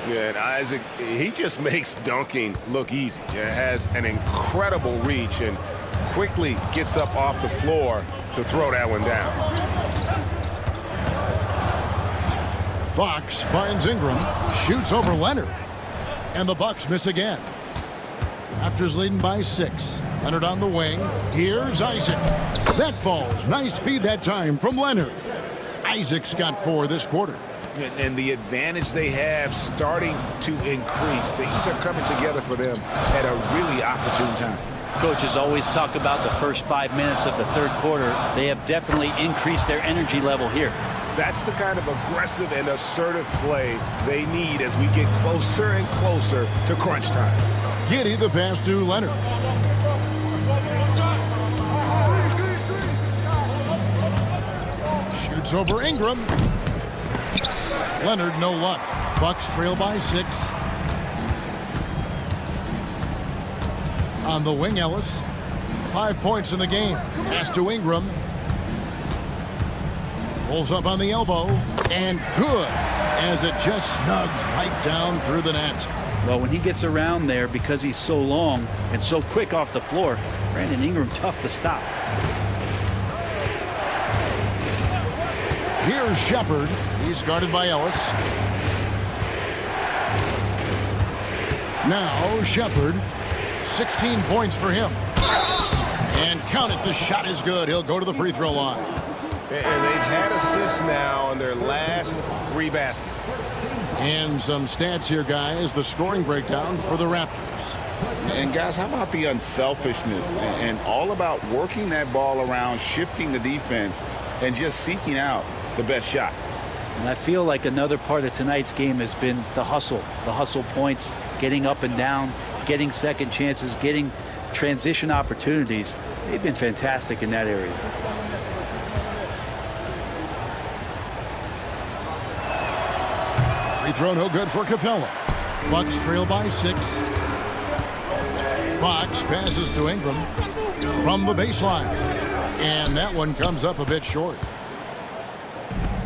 Yeah, and Isaac, he just makes dunking look easy. It has an incredible reach and quickly gets up off the floor to throw that one down. Fox finds Ingram. Shoots over Leonard. And the Bucks miss again. Raptors leading by 6. Leonard on the wing. Here's Isaac. That falls. Nice feed that time from Leonard. Isaac's got 4 this quarter. And the advantage they have starting to increase. Things are coming together for them at a really opportune time. Coaches always talk about the first 5 minutes of the third quarter. They have definitely increased their energy level here. That's the kind of aggressive and assertive play they need as we get closer and closer to crunch time. Giddy the pass to Leonard. Shoots over Ingram. Leonard, no luck. Bucks trail by 6. On the wing, Ellis. 5 points in the game. Pass to Ingram. Pulls up on the elbow. And good, as it just snugs right down through the net. Well, when he gets around there, because he's so long and so quick off the floor, Brandon Ingram tough to stop. Here's Shepard. He's guarded by Ellis. Now Shepard. 16 points for him. And count it, the shot is good. He'll go to the free throw line. And they've had assists now on their last 3 baskets. And some stats here, guys. The scoring breakdown for the Raptors. And guys, how about the unselfishness and all about working that ball around, shifting the defense, and just seeking out the best shot. And I feel like another part of tonight's game has been the hustle points, getting up and down, getting second chances, getting transition opportunities. They've been fantastic in that area. Free throw no good for Capella. Bucks trail by 6. Fox passes to Ingram from the baseline. And that one comes up a bit short.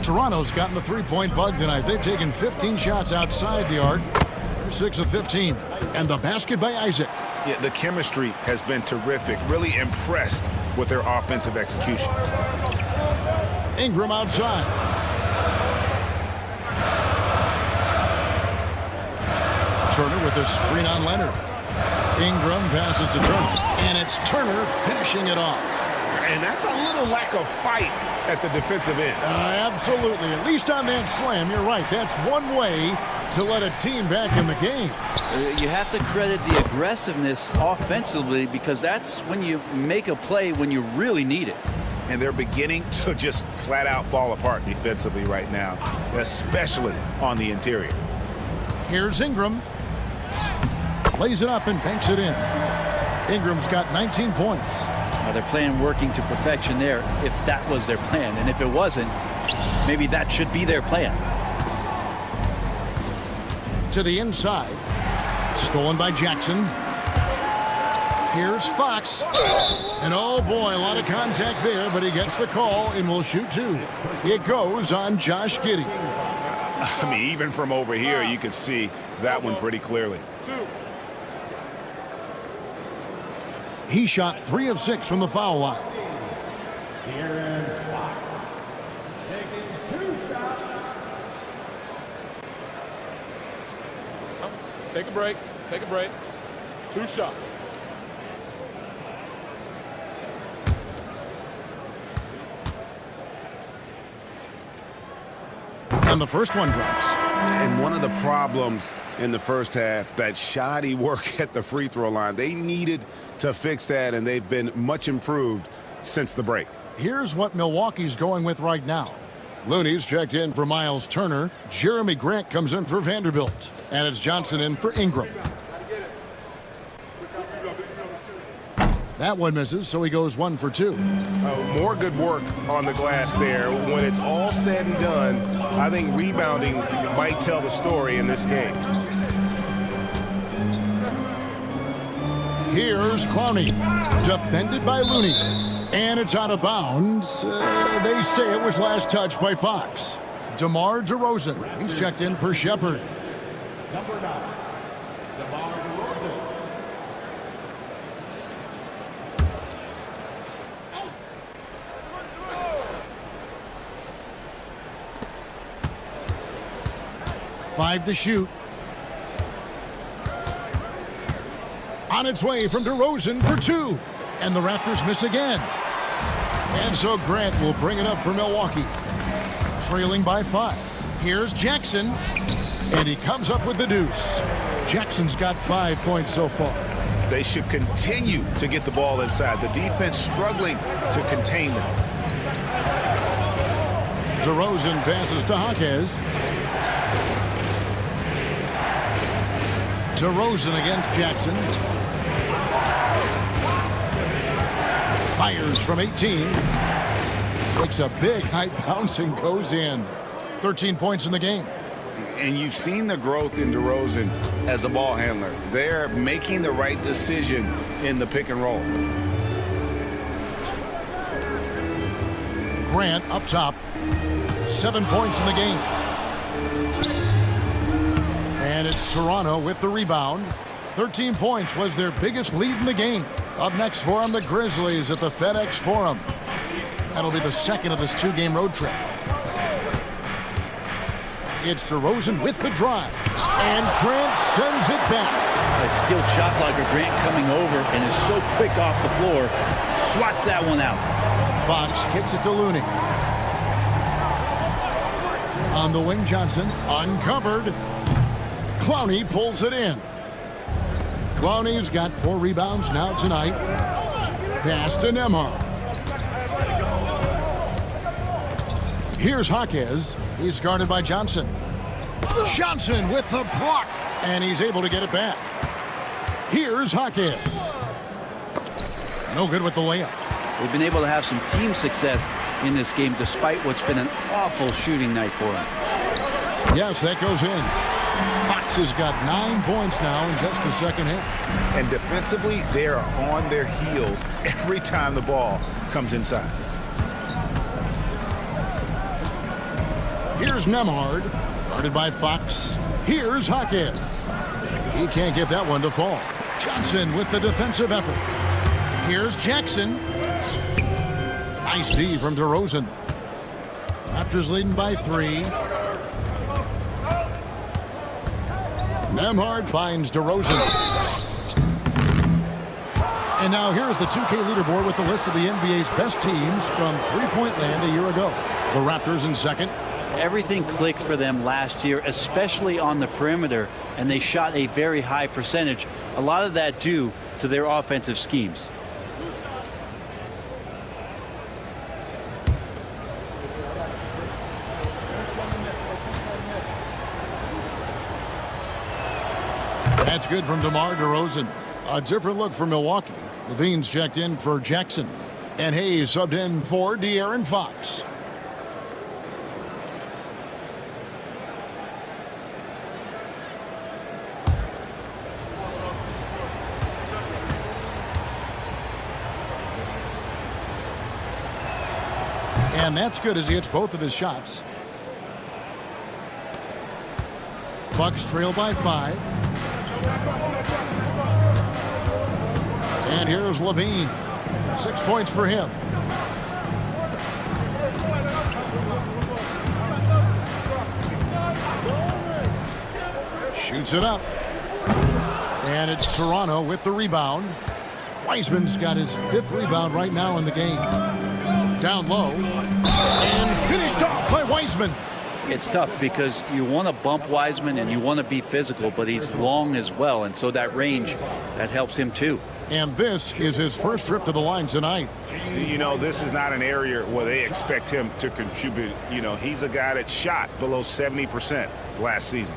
Toronto's gotten the three-point bug tonight. They've taken 15 shots outside the arc. They're 6 of 15. And the basket by Isaac. Yeah, the chemistry has been terrific. Really impressed with their offensive execution. Ingram outside. Turner with a screen on Leonard. Ingram passes to Turner. And it's Turner finishing it off. And that's a little lack of fight at the defensive end. Absolutely. At least on that slam, you're right. That's one way to let a team back in the game. You have to credit the aggressiveness offensively, because that's when you make a play when you really need it. And they're beginning to just flat out fall apart defensively right now, especially on the interior. Here's Ingram. Plays it up and banks it in. Ingram's got 19 points. Now they're playing working to perfection there, if that was their plan. And if it wasn't, maybe that should be their plan. To the inside. Stolen by Jackson. Here's Fox. And oh boy, a lot of contact there, but he gets the call and will shoot 2. It goes on Josh Giddey. I mean, even from over here, you can see that one pretty clearly. He shot 3 of 6 from the foul line. Take a break. Take a break. 2 shots. And the first one drops. And one of the problems in the first half, that shoddy work at the free throw line. They needed to fix that, and they've been much improved since the break. Here's what Milwaukee's going with right now. Looney's checked in for Miles Turner. Jeremy Grant comes in for Vanderbilt. And it's Johnson in for Ingram. That one misses, so he goes 1 for 2. More good work on the glass there. When it's all said and done, I think rebounding might tell the story in this game. Here's Clowney, defended by Looney. And it's out of bounds. They say it was last touched by Fox. DeMar DeRozan, he's checked in for Shepard. Number 9, DeMar DeRozan. Five to shoot. On its way from DeRozan for 2. And the Raptors miss again. And so Grant will bring it up for Milwaukee. Trailing by 5. Here's Jackson. And he comes up with the deuce. Jackson's got 5 points so far. They should continue to get the ball inside. The defense struggling to contain them. DeRozan passes to Jaquez. DeRozan against Jackson. Fires from 18. Takes a big high bounce and goes in. 13 points in the game. And you've seen the growth in DeRozan as a ball handler. They're making the right decision in the pick and roll. Grant up top. 7 points in the game. And it's Toronto with the rebound. 13 points was their biggest lead in the game. Up next for them, the Grizzlies at the FedEx Forum. That'll be the second of this two-game road trip. It's DeRozan with the drive. And Grant sends it back. A skilled shot blocker, Grant coming over and is so quick off the floor. Swats that one out. Fox kicks it to Looney. On the wing, Johnson uncovered. Clowney pulls it in. Clowney's got 4 rebounds now tonight. Pass to Nembhard. Here's Jaquez. He's guarded by Johnson. Johnson with the block. And he's able to get it back. Here's Jaquez. No good with the layup. They've been able to have some team success in this game despite what's been an awful shooting night for them. Yes, that goes in. Fox has got 9 points now in just the second half. And defensively, they are on their heels every time the ball comes inside. Here's Nembhard, guarded by Fox. Here's Jaquez. He can't get that one to fall. Johnson with the defensive effort. Here's Jackson. Nice D from DeRozan. Raptors leading by 3. Nembhard finds DeRozan. And now here's the 2K leaderboard with the list of the NBA's best teams from three-point land a year ago. The Raptors in second. Everything clicked for them last year, especially on the perimeter, and they shot a very high percentage. A lot of that due to their offensive schemes. That's good from DeMar DeRozan. A different look for Milwaukee. Levine's checked in for Jackson. And Hayes subbed in for De'Aaron Fox. And that's good as he hits both of his shots. Bucks trail by 5. And here's Levine. 6 points for him. Shoots it up. And it's Toronto with the rebound. Wiseman's got his 5th rebound right now in the game. Down low. And finished off by Wiseman. It's tough because you want to bump Wiseman and you want to be physical, but he's long as well, and so that range, that helps him too. And this is his first trip to the line tonight. You know, this is not an area where they expect him to contribute. You know, he's a guy that shot below 70% last season.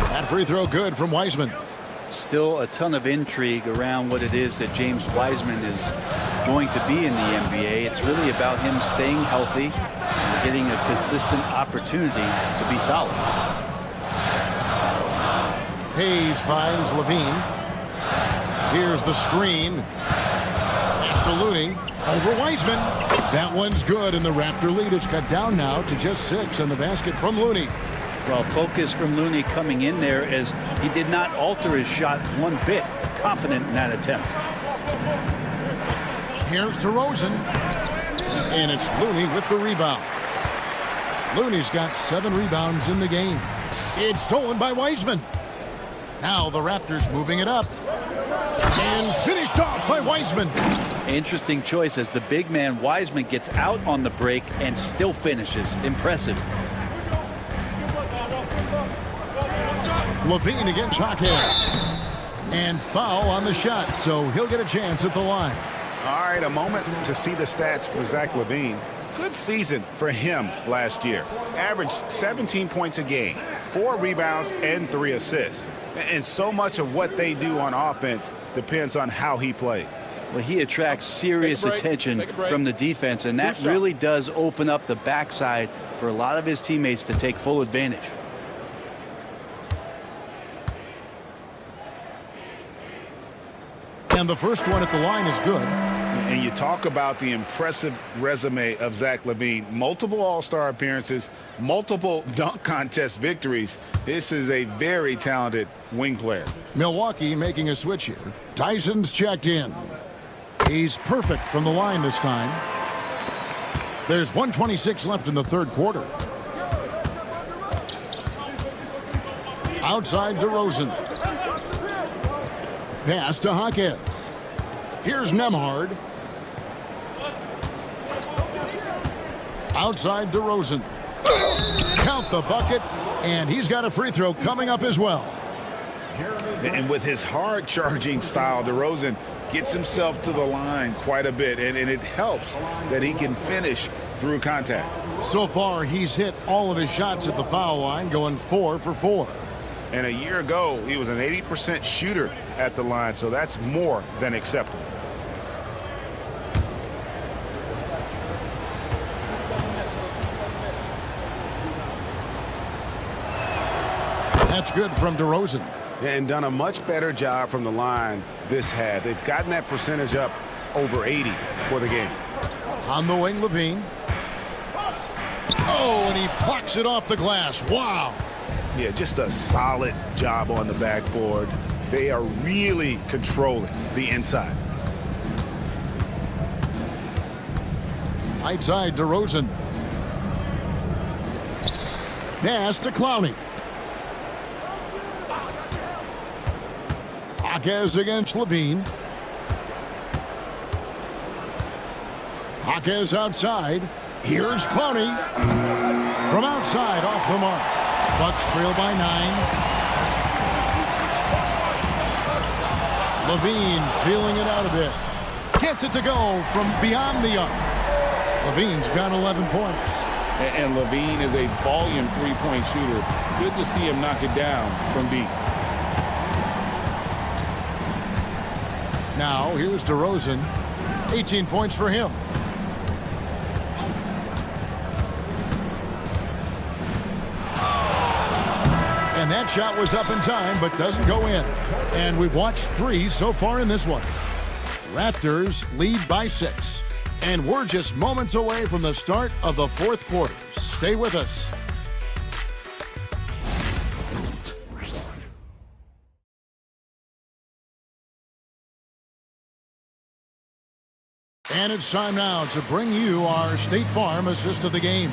That free throw good from Wiseman. Still a ton of intrigue around what it is that James Wiseman is going to be in the NBA. It's really about him staying healthy and getting a consistent opportunity to be solid. Hayes finds Levine. Here's the screen. Pass to Looney. Over Wiseman. That one's good, and the Raptor lead is cut down now to just 6 on the basket from Looney. Well, focus from Looney coming in there as he did not alter his shot one bit. Confident in that attempt. Here's DeRozan. And it's Looney with the rebound. Looney's got 7 rebounds in the game. It's stolen by Wiseman. Now the Raptors moving it up. And finished off by Wiseman. Interesting choice as the big man Wiseman gets out on the break and still finishes. Impressive. Levine against Hawkins. And foul on the shot, so he'll get a chance at the line. All right, a moment to see the stats for Zach LaVine. Good season for him last year. Averaged 17 points a game, 4 rebounds, and 3 assists. And so much of what they do on offense depends on how he plays. Well, he attracts serious attention from the defense, and that really does open up the backside for a lot of his teammates to take full advantage. And the first one at the line is good. And you talk about the impressive resume of Zach LaVine. Multiple All-Star appearances, multiple dunk contest victories. This is a very talented wing player. Milwaukee making a switch here. Tyson's checked in. He's perfect from the line this time. There's 1:26 left in the third quarter. Outside DeRozan. Pass to Hawkins. Here's Nembhard. Outside DeRozan. Count the bucket, and he's got a free throw coming up as well. And with his hard charging style, DeRozan gets himself to the line quite a bit, and it helps that he can finish through contact. So far, he's hit all of his shots at the foul line, going 4 for 4. And a year ago, he was an 80% shooter at the line, so that's more than acceptable. That's good from DeRozan. And done a much better job from the line this half. They've gotten that percentage up over 80 for the game. On the wing, Levine. Oh, and he plucks it off the glass. Wow. Yeah, just a solid job on the backboard. They are really controlling the inside. Right side, DeRozan. Pass to Clowney. Hawkins against Levine. Hawkins outside. Here's Clowney. From outside, off the mark. Bucks trail by 9. Levine feeling it out a bit. Gets it to go from beyond the arc. Levine's got 11 points. And Levine is a volume three-point shooter. Good to see him knock it down from deep. Now, here's DeRozan. 18 points for him. And that shot was up in time, but doesn't go in. And we've watched 3 so far in this one. Raptors lead by 6. And we're just moments away from the start of the fourth quarter. Stay with us. And it's time now to bring you our State Farm assist of the game.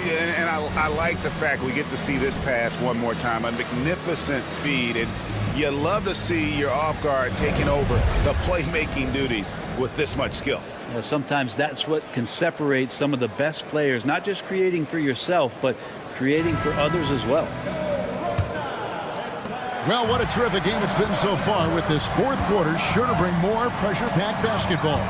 Yeah, and I like the fact we get to see this pass one more time. A magnificent feed, and you love to see your off guard taking over the playmaking duties with this much skill. Yeah, sometimes that's what can separate some of the best players, not just creating for yourself, but creating for others as well. Well, what a terrific game it's been so far, with this fourth quarter sure to bring more pressure-packed basketball.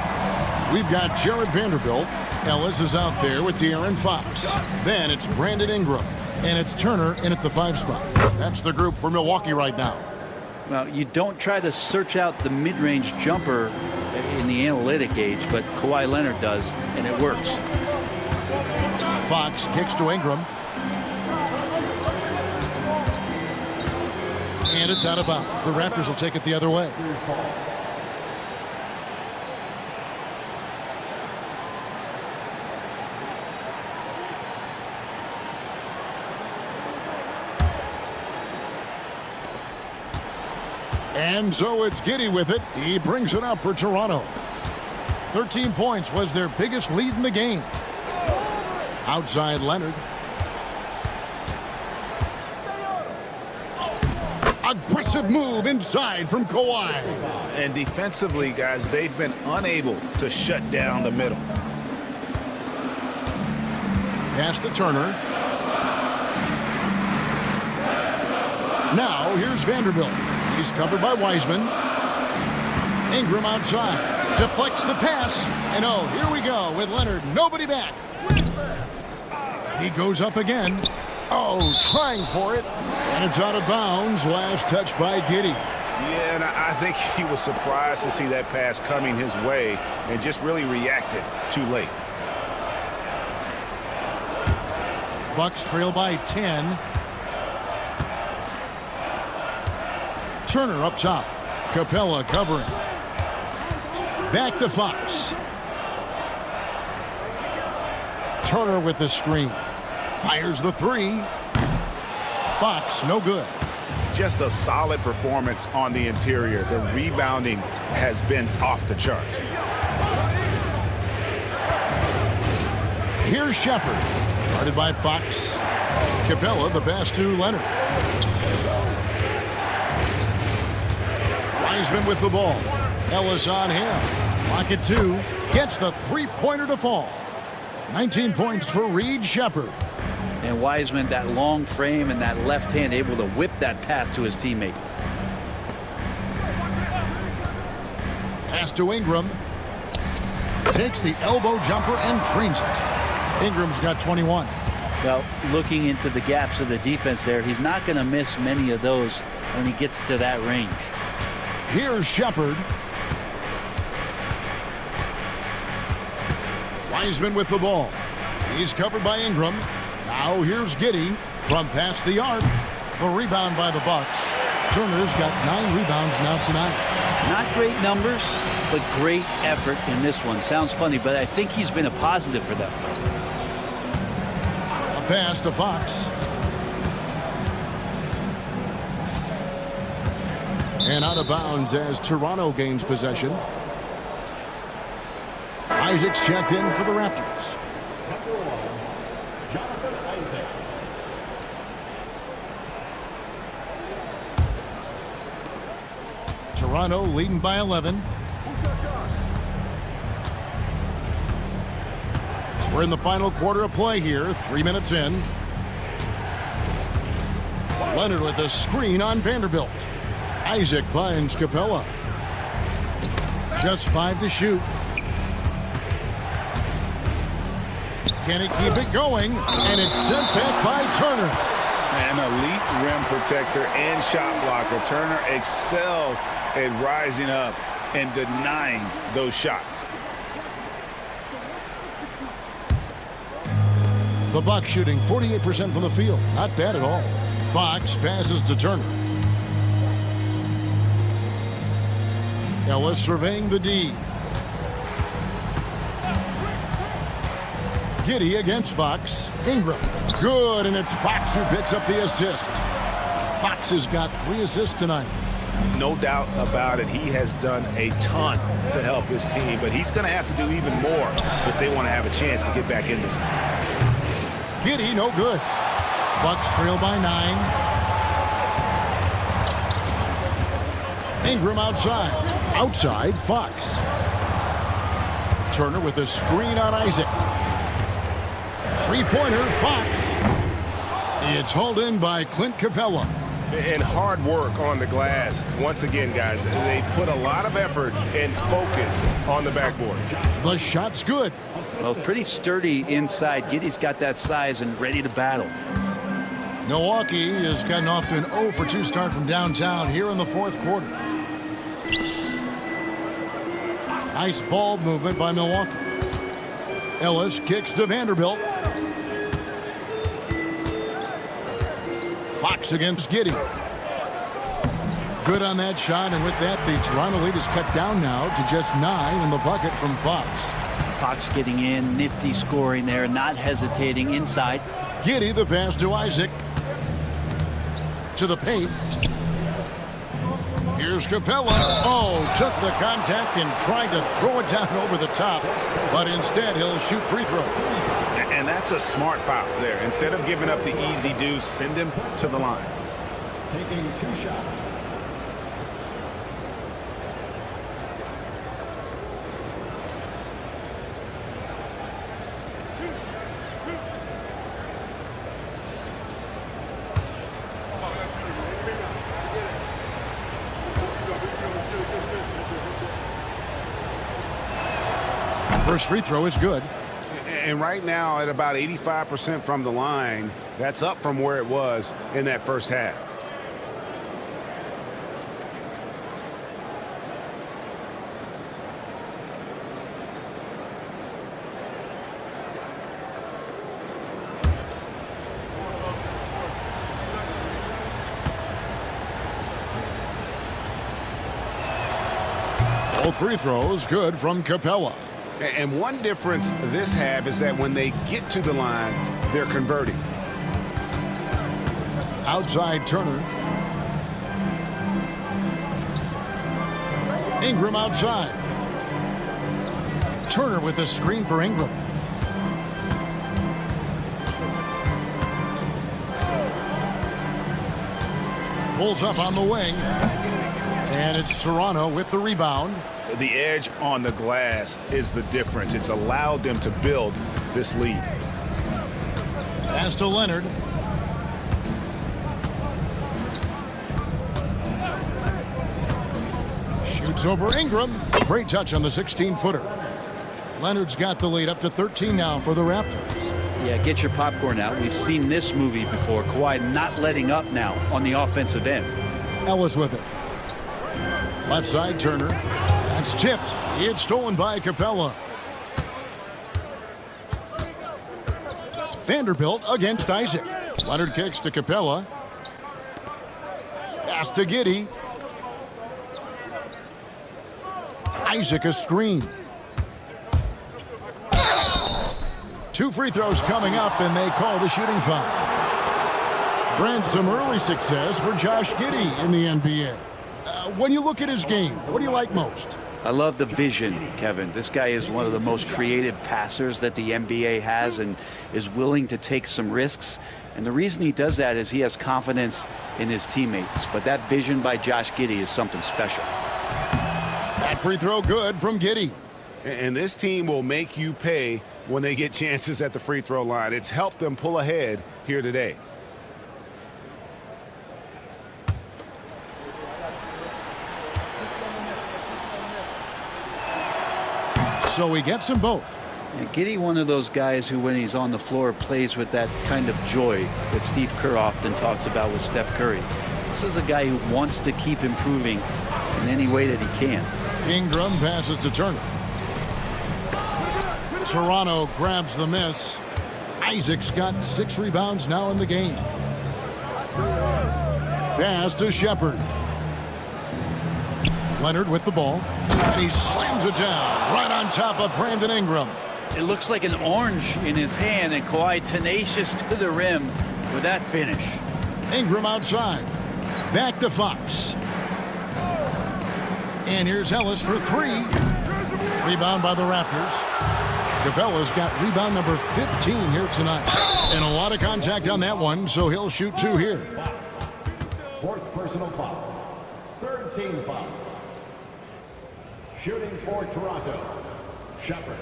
We've got Jared Vanderbilt. Ellis is out there with De'Aaron Fox. Then it's Brandon Ingram. And it's Turner in at the 5 spot. That's the group for Milwaukee right now. Well, you don't try to search out the mid-range jumper in the analytic age, but Kawhi Leonard does, and it works. Fox kicks to Ingram. And it's out of bounds. The Raptors will take it the other way. And so it's Giddey with it. He brings it up for Toronto. 13 points was their biggest lead in the game. Outside Leonard. Aggressive move inside from Kawhi. And defensively, guys, they've been unable to shut down the middle. Pass to Turner. Now, here's Vanderbilt. He's covered by Wiseman. Ingram outside. Deflects the pass. And oh, here we go with Leonard. Nobody back. He goes up again. Oh, trying for it. And it's out of bounds. Last touch by Giddey. Yeah, and I think he was surprised to see that pass coming his way and just really reacted too late. Bucks trail by 10. Turner up top. Capella covering. Back to Fox. Turner with the screen. Fires the three. Fox, no good. Just a solid performance on the interior. The rebounding has been off the charts. Here's Shepard. Guarded by Fox. Capella, the pass to Leonard. Wiseman with the ball. Ellis on him. Lock it 2. Gets the three-pointer to fall. 19 points for Reed Shepard. And Wiseman, that long frame and that left hand, able to whip that pass to his teammate. Pass to Ingram. Takes the elbow jumper and drains it. Ingram's got 21. Well, looking into the gaps of the defense there, he's not going to miss many of those when he gets to that range. Here's Shepard. Wiseman with the ball. He's covered by Ingram. Now here's Giddey from past the arc. The rebound by the Bucks. Turner's got 9 rebounds now tonight. Not great numbers, but great effort in this one. Sounds funny, but I think he's been a positive for them. A pass to Fox. And out of bounds as Toronto gains possession. Isaac's checked in for the Raptors. Toronto leading by 11. We're in the final quarter of play here, 3 minutes in. Leonard with a screen on Vanderbilt. Isaac finds Capella. Just 5 to shoot. Can he keep it going? And it's sent back by Turner. An elite rim protector and shot blocker. Turner excels at rising up and denying those shots. The Bucks shooting 48% from the field. Not bad at all. Fox passes to Turner. Ellis surveying the D. Giddey against Fox. Ingram. Good, and it's Fox who picks up the assist. Fox has got 3 assists tonight. No doubt about it. He has done a ton to help his team, but he's going to have to do even more if they want to have a chance to get back in this one. Giddey, no good. Bucks trail by 9. Ingram outside. Outside, Fox. Turner with a screen on Isaac. Three-pointer, Fox. It's hauled in by Clint Capella. And hard work on the glass. Once again, guys, they put a lot of effort and focus on the backboard. The shot's good. Well, pretty sturdy inside. Giddey's got that size and ready to battle. Milwaukee has gotten off to an 0 for 2 start from downtown here in the 4th quarter. Nice ball movement by Milwaukee. Ellis kicks to Vanderbilt. Fox against Giddey. Good on that shot, and with that, the Toronto lead is cut down now to just 9 in the bucket from Fox. Fox getting in, nifty scoring there, not hesitating inside. Giddey, the pass to Isaac. To the paint. Here's Capella. Oh, took the contact and tried to throw it down over the top, but instead he'll shoot free throws. And that's a smart foul there. Instead of giving up the easy deuce, send him to the line. taking 2 shots. First free throw is good. And right now at about 85% from the line, that's up from where it was in that first half. All free throws good from Capella. And one difference this half is that when they get to the line, they're converting. Outside Turner. Ingram outside. Turner with the screen for Ingram. Pulls up on the wing. And it's Toronto with the rebound. The edge on the glass is the difference. It's allowed them to build this lead. Pass to Leonard. Shoots over Ingram. Great touch on the 16-footer. Leonard's got the lead up to 13 now for the Raptors. Yeah, get your popcorn out. We've seen this movie before. Kawhi not letting up now on the offensive end. Ellis with it. Left side, Turner. That's tipped. It's stolen by Capella. Vanderbilt against Isaac. Leonard kicks to Capella. Pass to Giddey. Isaac a screen. 2 free throws coming up, and they call the shooting foul. Brent, some early success for Josh Giddey in the NBA. When you look at his game, what do you like most? I love the vision, Kevin. This guy is one of the most creative passers that the NBA has and is willing to take some risks. And the reason he does that is he has confidence in his teammates. But that vision by Josh Giddey is something special. That free throw good from Giddey. And this team will make you pay when they get chances at the free throw line. It's helped them pull ahead here today. So he gets them both. And Giddey, one of those guys who, when he's on the floor, plays with that kind of joy that Steve Kerr often talks about with Steph Curry. This is a guy who wants to keep improving in any way that he can. Ingram passes to Turner. Toronto grabs the miss. Isaac's got 6 rebounds now in the game. Pass to Shepard. Leonard with the ball. And he slams it down right on top of Brandon Ingram. It looks like an orange in his hand, and Kawhi tenacious to the rim with that finish. Ingram outside. Back to Fox. And here's Ellis for 3. Rebound by the Raptors. Capella's got rebound number 15 here tonight. And a lot of contact on that one, so he'll shoot 2 here. 4th personal foul. 3rd team foul. Shooting for Toronto. Shepard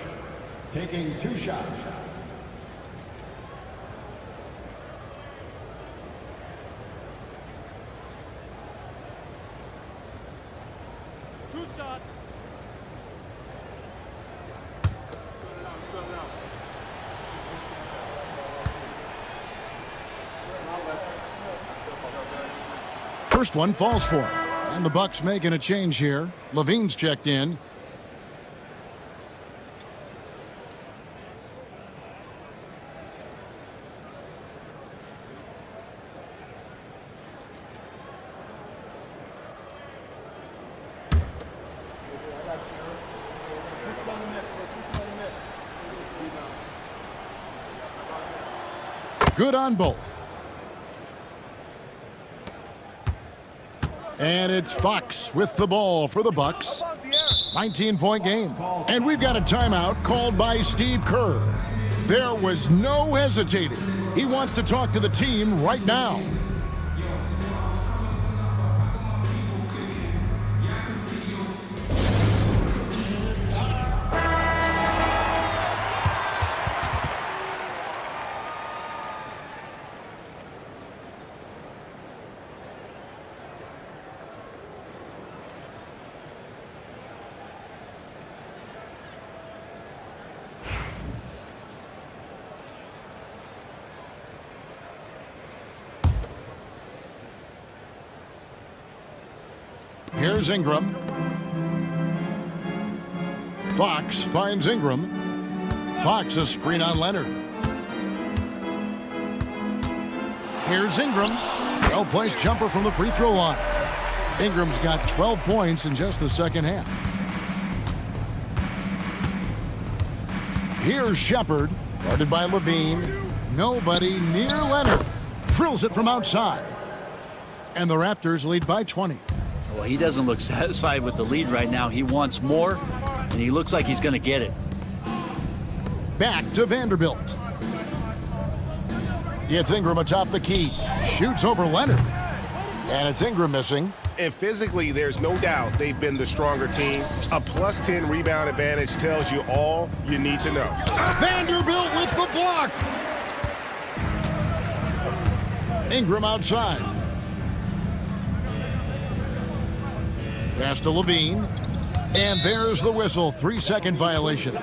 taking 2 shots. First one falls for him. And the Bucks making a change here. Levine's checked in. Good on both. And it's Fox with the ball for the Bucks. 19-point game. And we've got a timeout called by Steve Kerr. There was no hesitating. He wants to talk to the team right now. Here's Ingram. Fox finds Ingram. Fox a screen on Leonard. Here's Ingram. Well-placed jumper from the free throw line. Ingram's got 12 points in just the second half. Here's Shepard, guarded by Levine. Nobody near Leonard. Drills it from outside. And the Raptors lead by 20. Well, he doesn't look satisfied with the lead right now. He wants more, and he looks like he's going to get it. Back to Vanderbilt. It's Ingram atop the key. Shoots over Leonard. And it's Ingram missing. And physically, there's no doubt they've been the stronger team. A plus 10 rebound advantage tells you all you need to know. Vanderbilt with the block. Ingram outside. Pass to Levine. And there's the whistle. 3-second violation.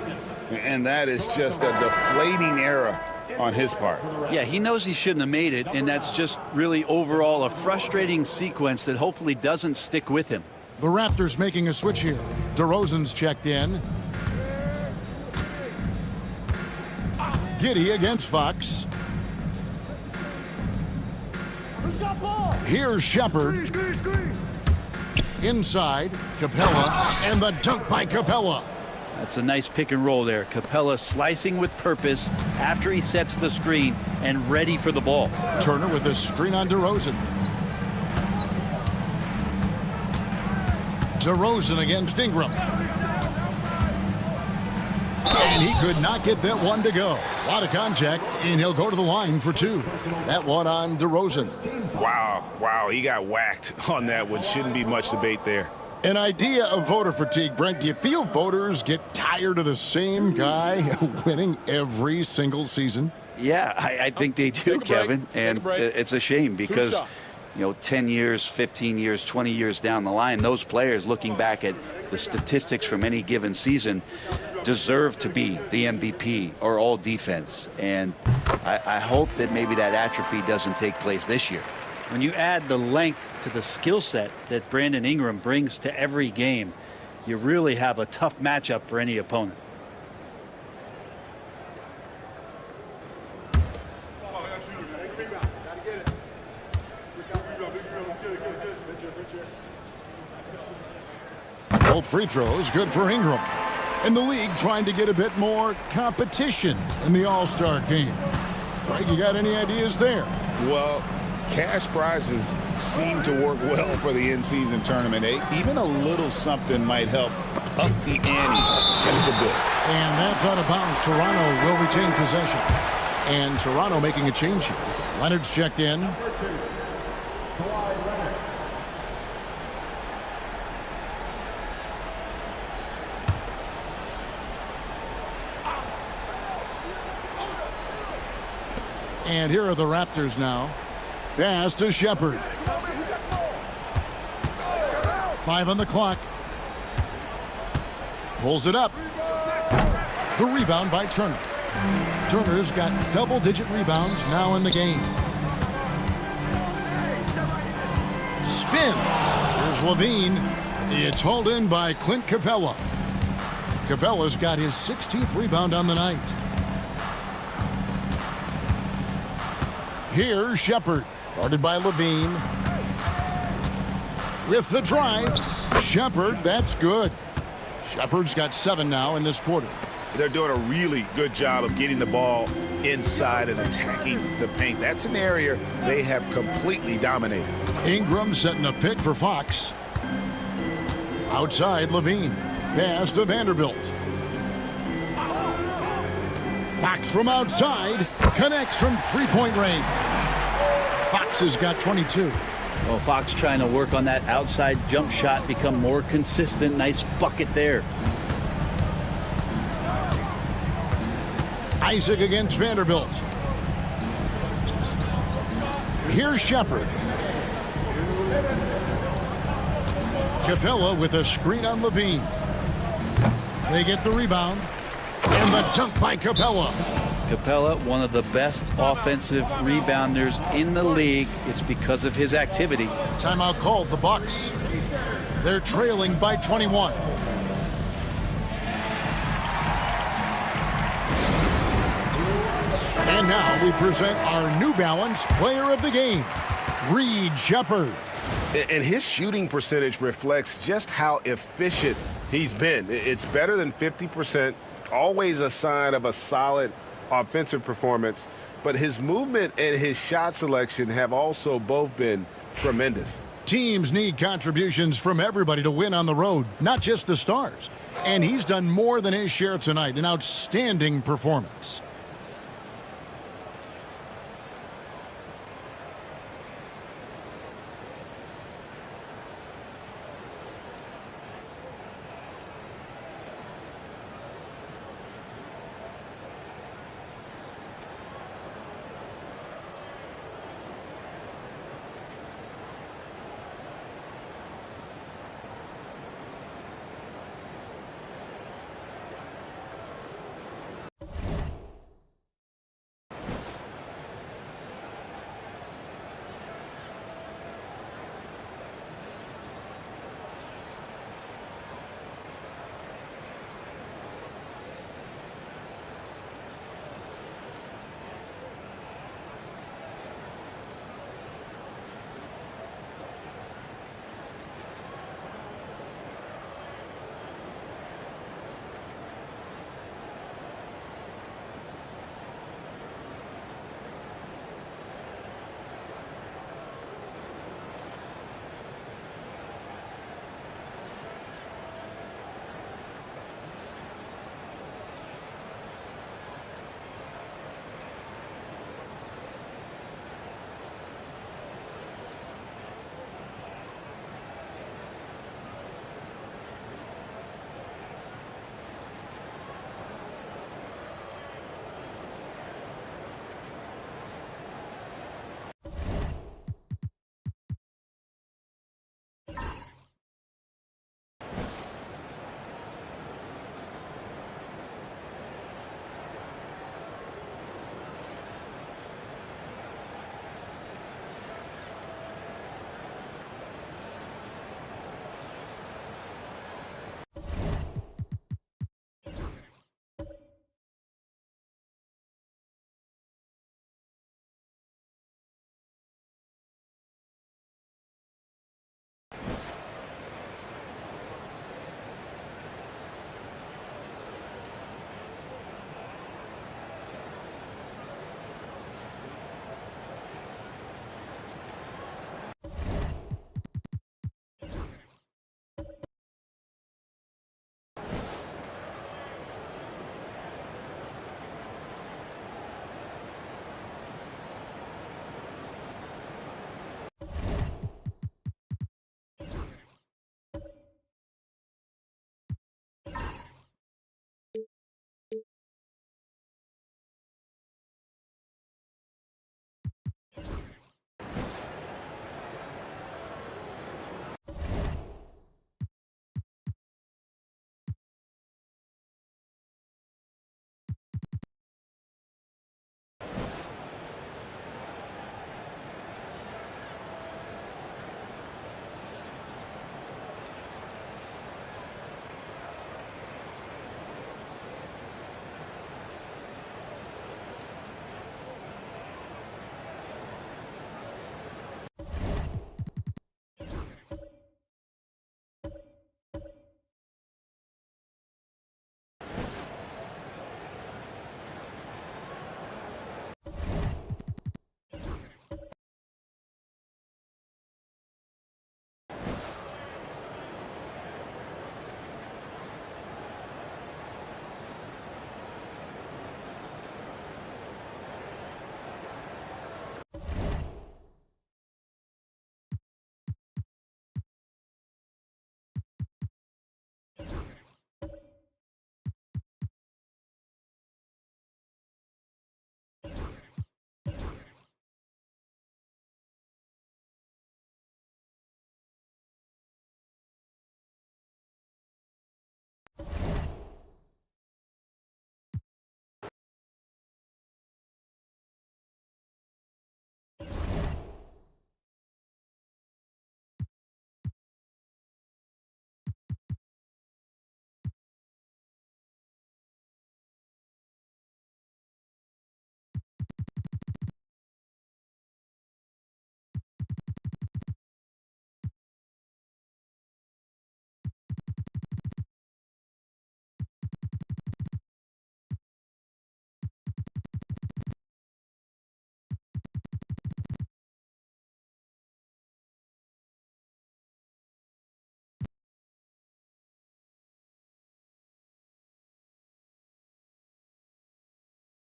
And that is just a deflating error on his part. Yeah, he knows he shouldn't have made it, and that's just really overall a frustrating sequence that hopefully doesn't stick with him. The Raptors making a switch here. DeRozan's checked in. Giddey against Fox. Here's Shepard. Inside, Capella, and the dunk by Capella. That's a nice pick and roll there. Capella slicing with purpose after he sets the screen and ready for the ball. Turner with a screen on DeRozan. DeRozan against Ingram. And he could not get that one to go. A lot of contact, and he'll go to the line for two. That one on DeRozan. Wow, he got whacked on that one. Shouldn't be much debate there. An idea of voter fatigue, Brent. Do you feel voters get tired of the same guy winning every single season? Yeah, I think they do, Kevin. And it's a shame because, 10 years, 15 years, 20 years down the line, those players looking back at the statistics from any given season deserve to be the MVP or all defense. And I hope that maybe that atrophy doesn't take place this year. When you add the length to the skill set that Brandon Ingram brings to every game, you really have a tough matchup for any opponent. Both free throws good for Ingram. And the league trying to get a bit more competition in the All-Star game. Greg, you got any ideas there? Well, cash prizes seem to work well for the in-season tournament. Even a little something might help up the ante just a bit. And that's out of bounds. Toronto will retain possession. And Toronto making a change here. Leonard's checked in. And here are the Raptors now. Pass to Shepard. 5 on the clock. Pulls it up. The rebound by Turner. Turner's got double-digit rebounds now in the game. Spins. Here's Levine. It's hauled in by Clint Capella. Capella's got his 16th rebound on the night. Here's Shepard, guarded by Levine. With the drive, Shepard, that's good. Shepard's got 7 now in this quarter. They're doing a really good job of getting the ball inside and attacking the paint. That's an area they have completely dominated. Ingram setting a pick for Fox. Outside, Levine. Pass to Vanderbilt. Fox from outside. Connects from three-point range. Fox has got 22. Well, Fox trying to work on that outside jump shot, become more consistent. Nice bucket there. Isaac against Vanderbilt. Here's Shepard. Capella with a screen on Levine. They get the rebound. And the dunk by Capella. Capella, one of the best offensive rebounders in the league. It's because of his activity. Timeout called, the Bucks. They're trailing by 21. And now we present our New Balance Player of the Game, Reed Shepherd. And his shooting percentage reflects just how efficient he's been. It's better than 50%, always a sign of a solid offensive performance. But his movement and his shot selection have also both been tremendous. Teams need contributions from everybody to win on the road, not just the stars. And he's done more than his share tonight, an outstanding performance.